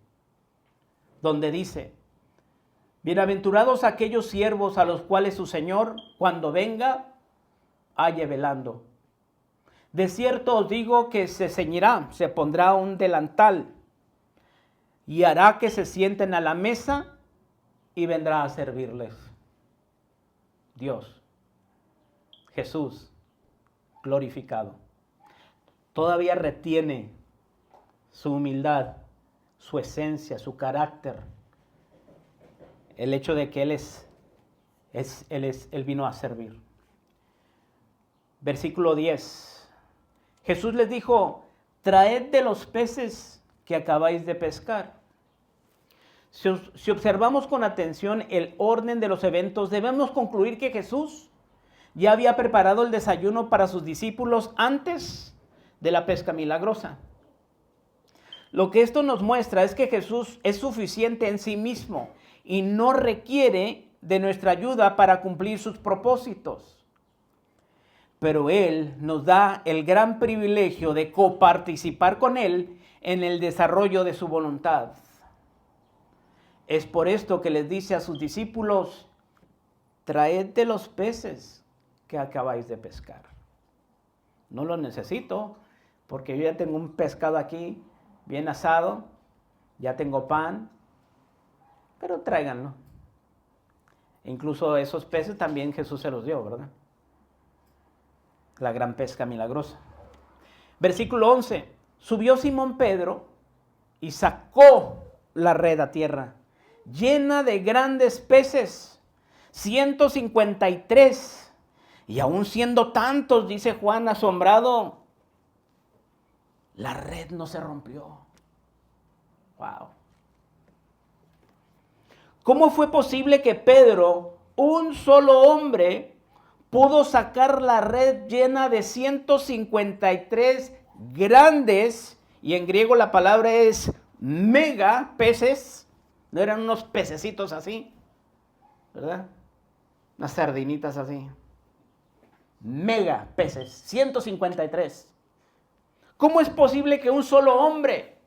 donde dice: bienaventurados aquellos siervos a los cuales su Señor, cuando venga, halle velando. De cierto os digo que se ceñirá, se pondrá un delantal y hará que se sienten a la mesa y vendrá a servirles. Dios, Jesús, glorificado, todavía retiene su humildad, su esencia, su carácter. El hecho de que Él vino a servir. Versículo 10. Jesús les dijo: traed de los peces que acabáis de pescar. Si observamos con atención el orden de los eventos, debemos concluir que Jesús ya había preparado el desayuno para sus discípulos antes de la pesca milagrosa. Lo que esto nos muestra es que Jesús es suficiente en sí mismo y no requiere de nuestra ayuda para cumplir sus propósitos. Pero Él nos da el gran privilegio de coparticipar con Él en el desarrollo de su voluntad. Es por esto que les dice a sus discípulos: traed de los peces que acabáis de pescar. No los necesito, porque yo ya tengo un pescado aquí bien asado, ya tengo pan, pero tráiganlo. Incluso esos peces también Jesús se los dio, ¿verdad? La gran pesca milagrosa. Versículo 11. Subió Simón Pedro y sacó la red a tierra, llena de grandes peces, 153. Y aún siendo tantos, dice Juan asombrado, la red no se rompió. Wow. ¿Cómo fue posible que Pedro, un solo hombre, pudo sacar la red llena de 153 grandes, y en griego la palabra es mega peces? No eran unos pececitos así, ¿verdad? Unas sardinitas así. Mega peces, 153. ¿Cómo es posible que un solo hombre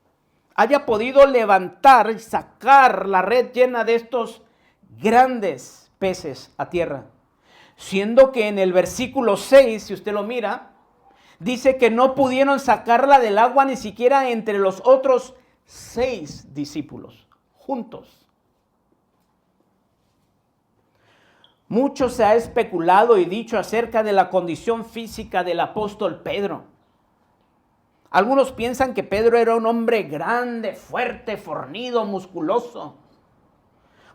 haya podido levantar y sacar la red llena de estos grandes peces a tierra? Siendo que en el versículo 6, si usted lo mira, dice que no pudieron sacarla del agua ni siquiera entre los otros 6 discípulos juntos. Mucho se ha especulado y dicho acerca de la condición física del apóstol Pedro. Algunos piensan que Pedro era un hombre grande, fuerte, fornido, musculoso,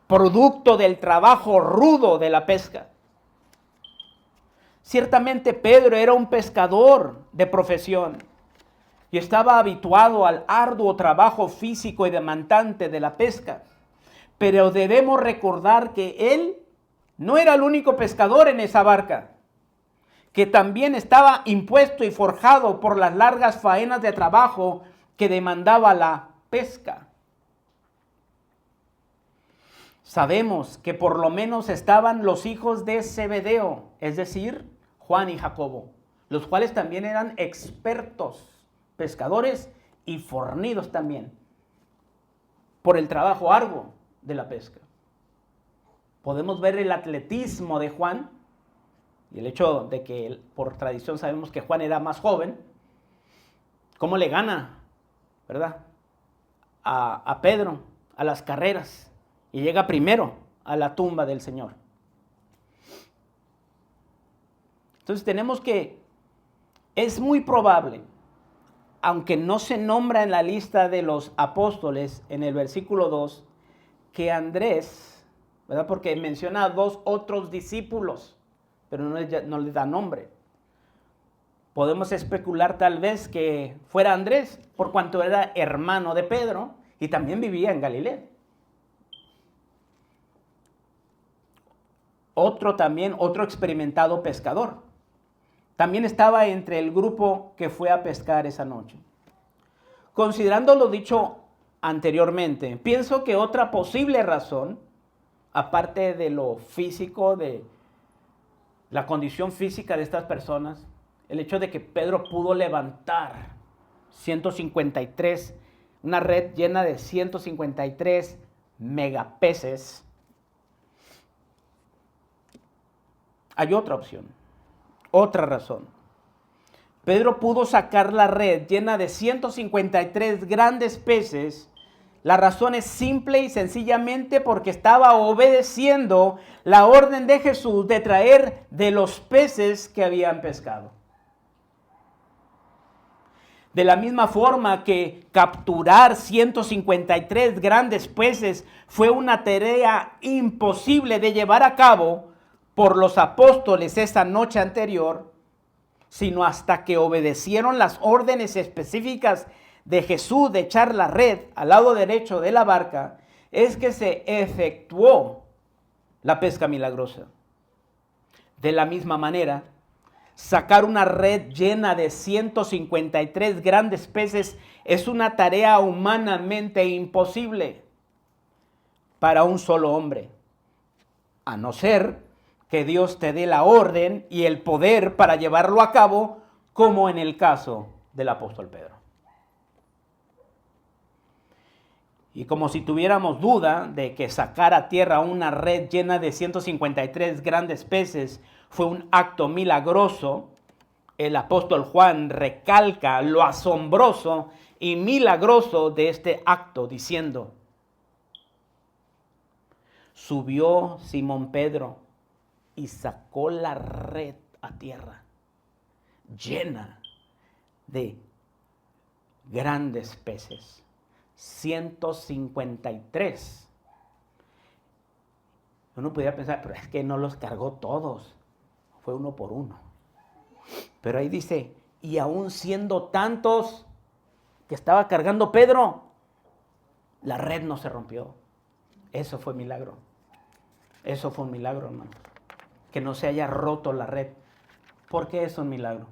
producto del trabajo rudo de la pesca. Ciertamente Pedro era un pescador de profesión y estaba habituado al arduo trabajo físico y demandante de la pesca. Pero debemos recordar que él no era el único pescador en esa barca, que también estaba impuesto y forjado por las largas faenas de trabajo que demandaba la pesca. Sabemos que por lo menos estaban los hijos de Zebedeo, es decir, Juan y Jacobo, los cuales también eran expertos pescadores y fornidos también por el trabajo arduo de la pesca. Podemos ver el atletismo de Juan y el hecho de que por tradición sabemos que Juan era más joven, cómo le gana, ¿verdad?, a Pedro a las carreras y llega primero a la tumba del Señor. Entonces tenemos que, es muy probable, aunque no se nombra en la lista de los apóstoles en el versículo 2, que Andrés, ¿verdad? Porque menciona a 2 otros discípulos, pero no les da nombre. Podemos especular tal vez que fuera Andrés, por cuanto era hermano de Pedro y también vivía en Galilea. Otro experimentado pescador. También estaba entre el grupo que fue a pescar esa noche. Considerando lo dicho anteriormente, pienso que otra posible razón, aparte de lo físico, de la condición física de estas personas, el hecho de que Pedro pudo levantar 153, una red llena de 153 megapeces. Hay otra opción, otra razón. Pedro pudo sacar la red llena de 153 grandes peces. La razón es simple y sencillamente porque estaba obedeciendo la orden de Jesús de traer de los peces que habían pescado. De la misma forma que capturar 153 grandes peces fue una tarea imposible de llevar a cabo por los apóstoles esa noche anterior, sino hasta que obedecieron las órdenes específicas de Jesús de echar la red al lado derecho de la barca, es que se efectuó la pesca milagrosa. De la misma manera, sacar una red llena de 153 grandes peces es una tarea humanamente imposible para un solo hombre, a no ser que Dios te dé la orden y el poder para llevarlo a cabo, como en el caso del apóstol Pedro. Y como si tuviéramos duda de que sacar a tierra una red llena de 153 grandes peces fue un acto milagroso, el apóstol Juan recalca lo asombroso y milagroso de este acto, diciendo: subió Simón Pedro y sacó la red a tierra, llena de grandes peces, 153. Uno podría pensar, pero es que no los cargó todos, fue uno por uno. Pero ahí dice, y aún siendo tantos que estaba cargando Pedro, la red no se rompió. Eso fue milagro. Eso fue un milagro, hermano. Que no se haya roto la red. ¿Por qué es un milagro?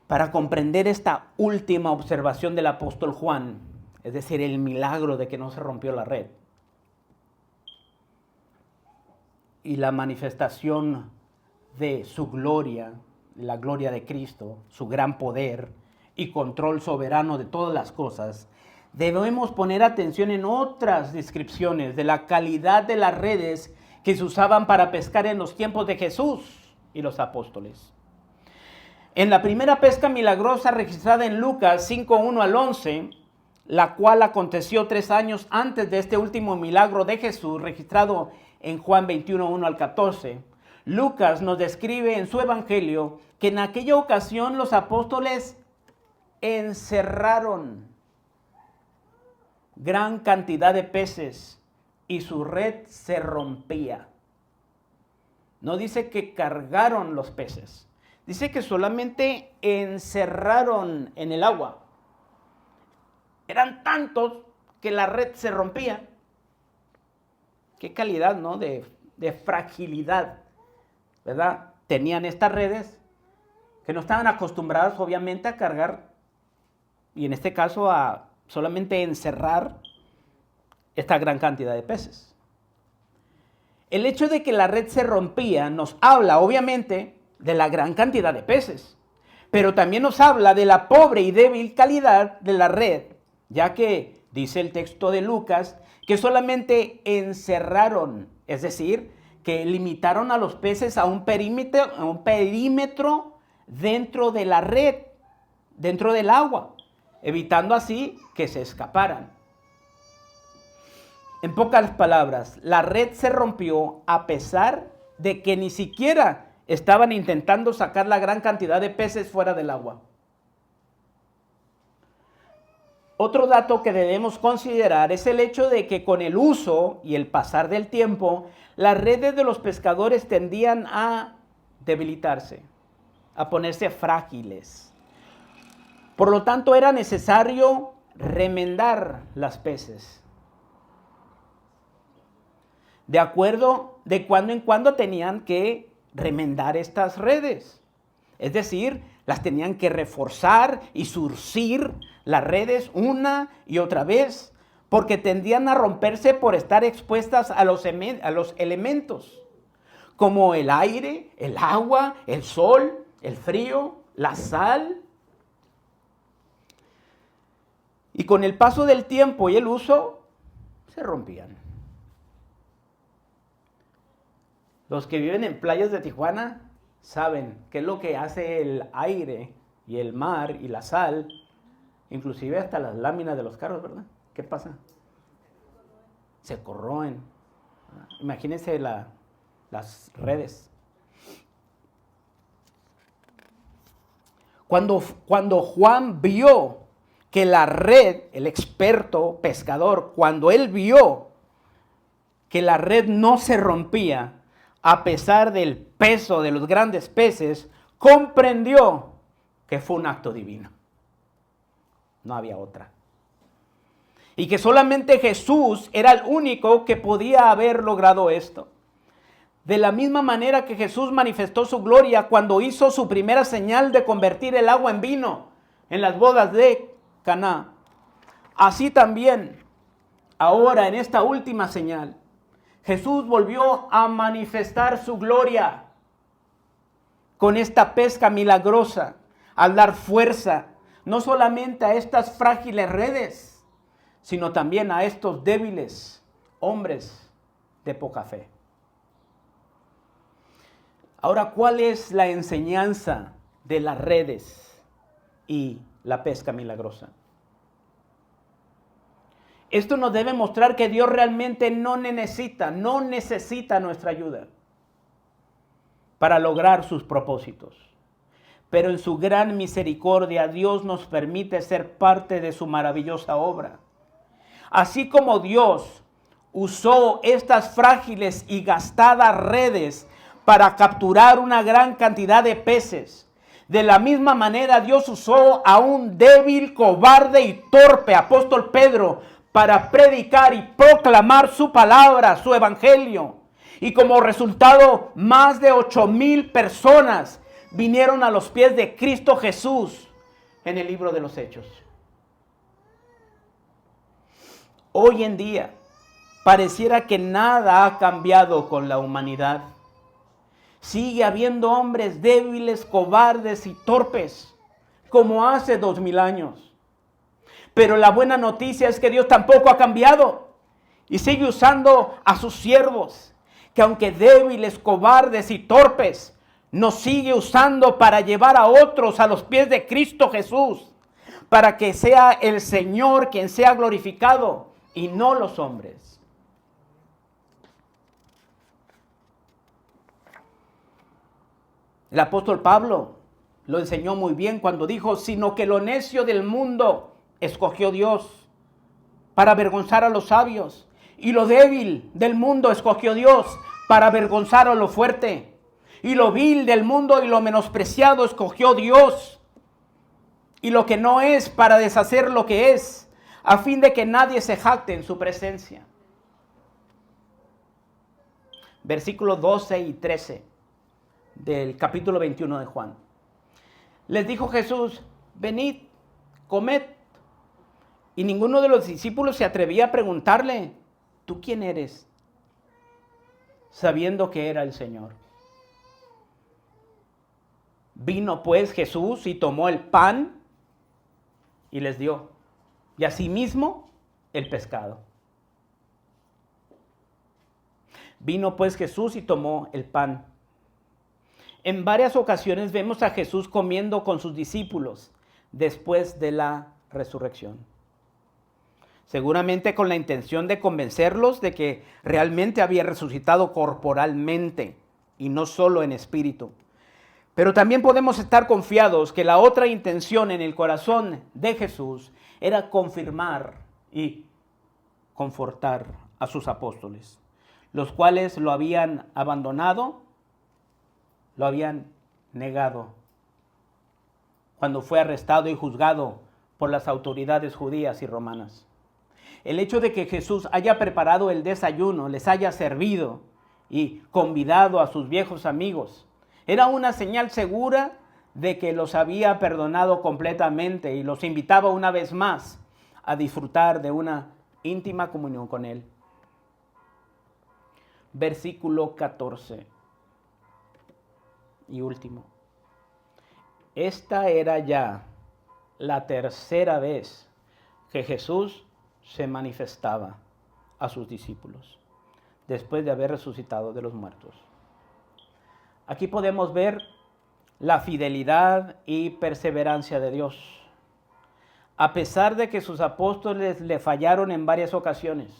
Para comprender esta última observación del apóstol Juan, es decir, el milagro de que no se rompió la red, y la manifestación de su gloria, la gloria de Cristo, su gran poder y control soberano de todas las cosas, debemos poner atención en otras descripciones de la calidad de las redes que se usaban para pescar en los tiempos de Jesús y los apóstoles. En la primera pesca milagrosa registrada en Lucas 5:1 al 11, la cual aconteció 3 años antes de este último milagro de Jesús, registrado en Juan 21:1 al 14, Lucas nos describe en su evangelio que en aquella ocasión los apóstoles encerraron gran cantidad de peces y su red se rompía. No dice que cargaron los peces, dice que solamente encerraron en el agua. Eran tantos que la red se rompía. Qué calidad, ¿no? De fragilidad, ¿verdad? Tenían estas redes que no estaban acostumbradas, obviamente, a cargar, y en este caso a solamente encerrar esta gran cantidad de peces. El hecho de que la red se rompía nos habla, obviamente, de la gran cantidad de peces, pero también nos habla de la pobre y débil calidad de la red, ya que dice el texto de Lucas que solamente encerraron, es decir, que limitaron a los peces a un perímetro dentro de la red, dentro del agua, evitando así que se escaparan. En pocas palabras, la red se rompió a pesar de que ni siquiera estaban intentando sacar la gran cantidad de peces fuera del agua. Otro dato que debemos considerar es el hecho de que con el uso y el pasar del tiempo, las redes de los pescadores tendían a debilitarse, a ponerse frágiles. Por lo tanto, era necesario remendar las peces. De cuando en cuando tenían que remendar estas redes. Es decir, las tenían que reforzar y zurcir las redes una y otra vez, porque tendían a romperse por estar expuestas a los elementos, como el aire, el agua, el sol, el frío, la sal. Y con el paso del tiempo y el uso, se rompían. Los que viven en playas de Tijuana saben qué es lo que hace el aire y el mar y la sal, inclusive hasta las láminas de los carros, ¿verdad? ¿Qué pasa? Se corroen. Imagínense las redes. Cuando Juan vio que la red, el experto pescador, cuando él vio que la red no se rompía, a pesar del peso de los grandes peces, comprendió que fue un acto divino. No había otra. Y que solamente Jesús era el único que podía haber logrado esto. De la misma manera que Jesús manifestó su gloria cuando hizo su primera señal de convertir el agua en vino en las bodas de Caná, así también, ahora en esta última señal, Jesús volvió a manifestar su gloria con esta pesca milagrosa, al dar fuerza no solamente a estas frágiles redes, sino también a estos débiles hombres de poca fe. Ahora, ¿cuál es la enseñanza de las redes y la pesca milagrosa? Esto nos debe mostrar que Dios realmente no necesita nuestra ayuda para lograr sus propósitos. Pero en su gran misericordia, Dios nos permite ser parte de su maravillosa obra. Así como Dios usó estas frágiles y gastadas redes para capturar una gran cantidad de peces, de la misma manera Dios usó a un débil, cobarde y torpe apóstol Pedro para predicar y proclamar su palabra, su evangelio. Y como resultado, más de 8,000 personas vinieron a los pies de Cristo Jesús en el libro de los Hechos. Hoy en día, pareciera que nada ha cambiado con la humanidad. Sigue habiendo hombres débiles, cobardes y torpes, como hace 2,000 años. Pero la buena noticia es que Dios tampoco ha cambiado y sigue usando a sus siervos, que aunque débiles, cobardes y torpes, nos sigue usando para llevar a otros a los pies de Cristo Jesús, para que sea el Señor quien sea glorificado y no los hombres. El apóstol Pablo lo enseñó muy bien cuando dijo, sino que lo necio del mundo escogió Dios para avergonzar a los sabios, y lo débil del mundo escogió Dios para avergonzar a lo fuerte, y lo vil del mundo y lo menospreciado escogió Dios, y lo que no es para deshacer lo que es, a fin de que nadie se jacte en su presencia. Versículos 12 y 13 del capítulo 21 de Juan. Les dijo Jesús, venid, comed. Y ninguno de los discípulos se atrevía a preguntarle, ¿tú quién eres? Sabiendo que era el Señor. Vino pues Jesús y tomó el pan y les dio, y asimismo el pescado. Vino pues Jesús y tomó el pan. En varias ocasiones vemos a Jesús comiendo con sus discípulos después de la resurrección. Seguramente con la intención de convencerlos de que realmente había resucitado corporalmente y no solo en espíritu. Pero también podemos estar confiados que la otra intención en el corazón de Jesús era confirmar y confortar a sus apóstoles, los cuales lo habían abandonado, lo habían negado, cuando fue arrestado y juzgado por las autoridades judías y romanas. El hecho de que Jesús haya preparado el desayuno, les haya servido y convidado a sus viejos amigos, era una señal segura de que los había perdonado completamente y los invitaba una vez más a disfrutar de una íntima comunión con Él. Versículo 14 y último. Esta era ya la tercera vez que Jesús se manifestaba a sus discípulos después de haber resucitado de los muertos. Aquí podemos ver la fidelidad y perseverancia de Dios. A pesar de que sus apóstoles le fallaron en varias ocasiones,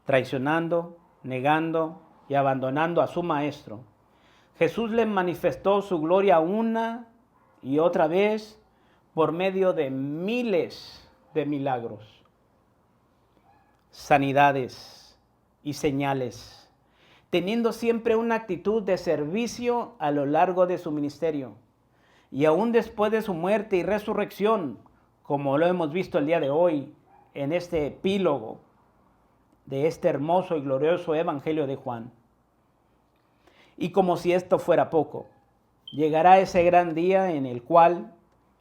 traicionando, negando y abandonando a su maestro, Jesús les manifestó su gloria una y otra vez por medio de miles de milagros, sanidades y señales, teniendo siempre una actitud de servicio a lo largo de su ministerio. Y aún después de su muerte y resurrección, como lo hemos visto el día de hoy en este epílogo de este hermoso y glorioso Evangelio de Juan. Y como si esto fuera poco, llegará ese gran día en el cual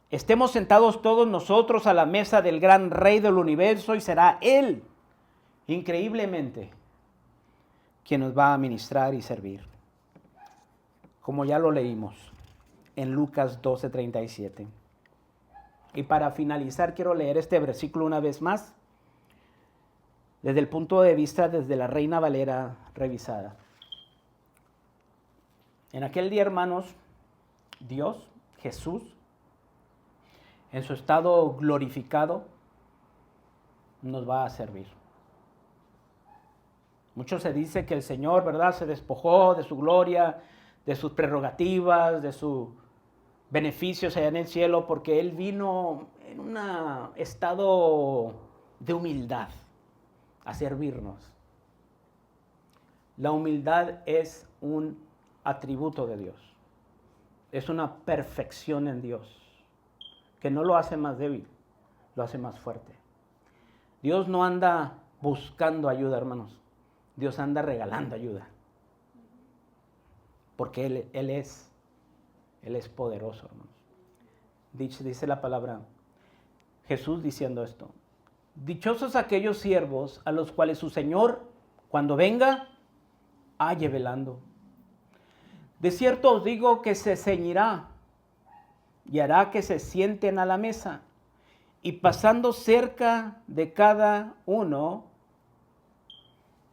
estemos sentados todos nosotros a la mesa del gran Rey del universo y será Él, increíblemente, quien nos va a ministrar y servir. Como ya lo leímos en Lucas 12:37. Y para finalizar quiero leer este versículo una vez más, desde el punto de vista desde la Reina Valera revisada. En aquel día, hermanos, Dios, Jesús, en su estado glorificado, nos va a servir. Mucho se dice que el Señor, ¿verdad?, se despojó de su gloria, de sus prerrogativas, de sus beneficios allá en el cielo, porque Él vino en un estado de humildad a servirnos. La humildad es un atributo de Dios. Es una perfección en Dios, que no lo hace más débil, lo hace más fuerte. Dios no anda buscando ayuda, hermanos. Dios anda regalando ayuda. Porque Él es poderoso, hermanos. Dice la palabra, Jesús diciendo esto: dichosos aquellos siervos a los cuales su Señor, cuando venga, halle velando. De cierto os digo que se ceñirá y hará que se sienten a la mesa, y pasando cerca de cada uno,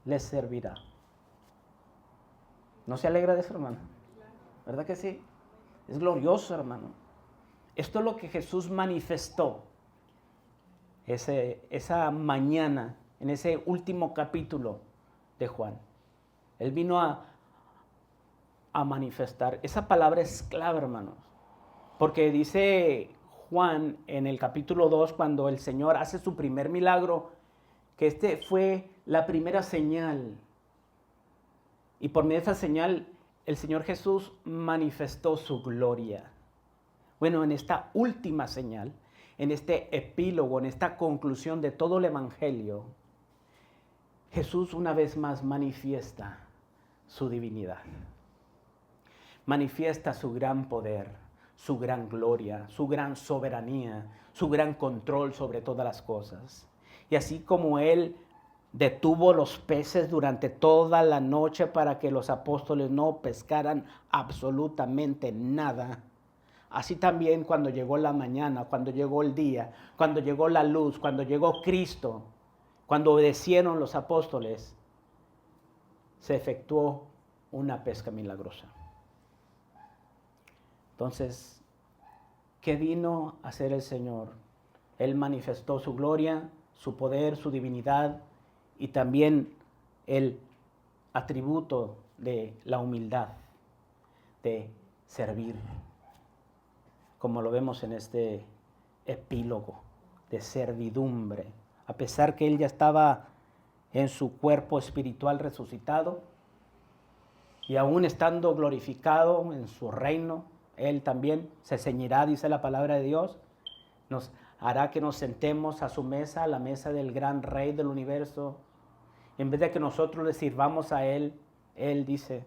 les servirá. ¿No se alegra de eso, hermano? ¿Verdad que sí? Es glorioso, hermano. Esto es lo que Jesús manifestó esa mañana, en ese último capítulo de Juan. Él vino a manifestar. Esa palabra es clave, hermanos, porque dice Juan en el capítulo 2, cuando el Señor hace su primer milagro, que este fue la primera señal. Y por medio de esa señal, el Señor Jesús manifestó su gloria. Bueno, en esta última señal, en este epílogo, en esta conclusión de todo el Evangelio, Jesús una vez más manifiesta su divinidad. Manifiesta su gran poder, su gran gloria, su gran soberanía, su gran control sobre todas las cosas. Y así como Él detuvo los peces durante toda la noche para que los apóstoles no pescaran absolutamente nada, así también cuando llegó la mañana, cuando llegó el día, cuando llegó la luz, cuando llegó Cristo, cuando obedecieron los apóstoles, se efectuó una pesca milagrosa. Entonces, ¿qué vino a hacer el Señor? Él manifestó su gloria, su poder, su divinidad y también el atributo de la humildad, de servir, como lo vemos en este epílogo de servidumbre. A pesar que él ya estaba en su cuerpo espiritual resucitado y aún estando glorificado en su reino, él también se ceñirá, dice la palabra de Dios, nos hará que nos sentemos a su mesa, a la mesa del gran rey del universo. En vez de que nosotros le sirvamos a él, él dice,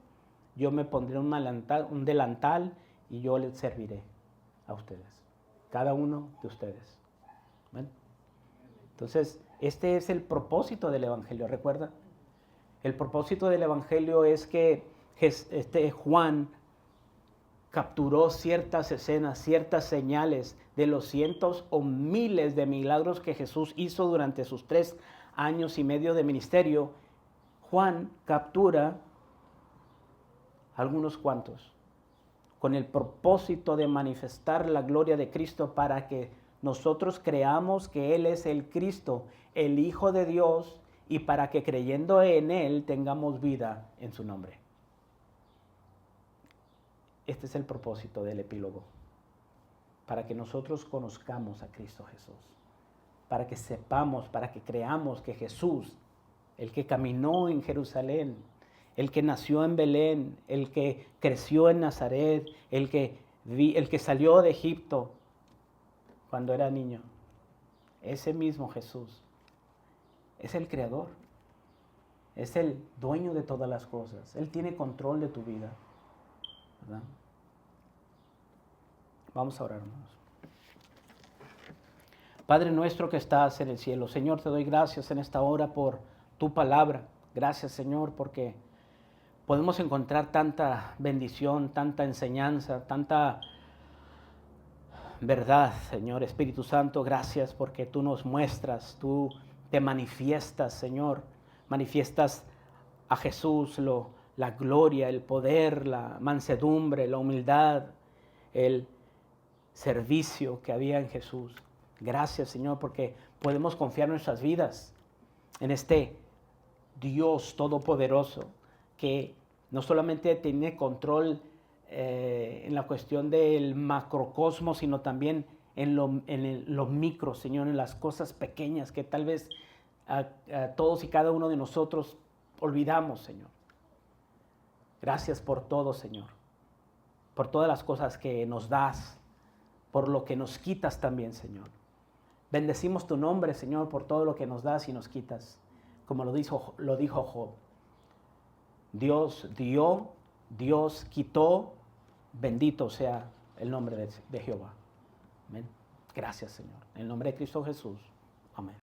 yo me pondré un delantal y yo les serviré a ustedes, cada uno de ustedes. ¿Ven? Entonces, este es el propósito del Evangelio, ¿recuerda? El propósito del Evangelio es que Juan capturó ciertas escenas, ciertas señales de los cientos o miles de milagros que Jesús hizo durante sus 3 años y medio de ministerio. Juan captura algunos cuantos con el propósito de manifestar la gloria de Cristo para que nosotros creamos que Él es el Cristo, el Hijo de Dios, y para que creyendo en Él tengamos vida en su nombre. Este es el propósito del epílogo, para que nosotros conozcamos a Cristo Jesús, para que sepamos, para que creamos que Jesús, el que caminó en Jerusalén, el que nació en Belén, el que creció en Nazaret, el que salió de Egipto cuando era niño, ese mismo Jesús es el creador, es el dueño de todas las cosas. Él tiene control de tu vida, ¿verdad? Vamos a orar, hermanos. Padre nuestro que estás en el cielo, Señor, te doy gracias en esta hora por tu palabra. Gracias, Señor, porque podemos encontrar tanta bendición, tanta enseñanza, tanta verdad, Señor. Espíritu Santo, gracias porque tú nos muestras, tú te manifiestas, Señor. Manifiestas a Jesús la gloria, el poder, la mansedumbre, la humildad, el servicio que había en Jesús. Gracias, Señor, porque podemos confiar nuestras vidas en este Dios todopoderoso que no solamente tiene control en la cuestión del macrocosmos, sino también en lo micro, Señor, en las cosas pequeñas que tal vez a todos y cada uno de nosotros olvidamos, Señor. Gracias por todo, Señor, por todas las cosas que nos das, por lo que nos quitas también, Señor. Bendecimos tu nombre, Señor, por todo lo que nos das y nos quitas, como lo dijo Job. Dios dio, Dios quitó, bendito sea el nombre de Jehová. Amén. Gracias, Señor. En el nombre de Cristo Jesús. Amén.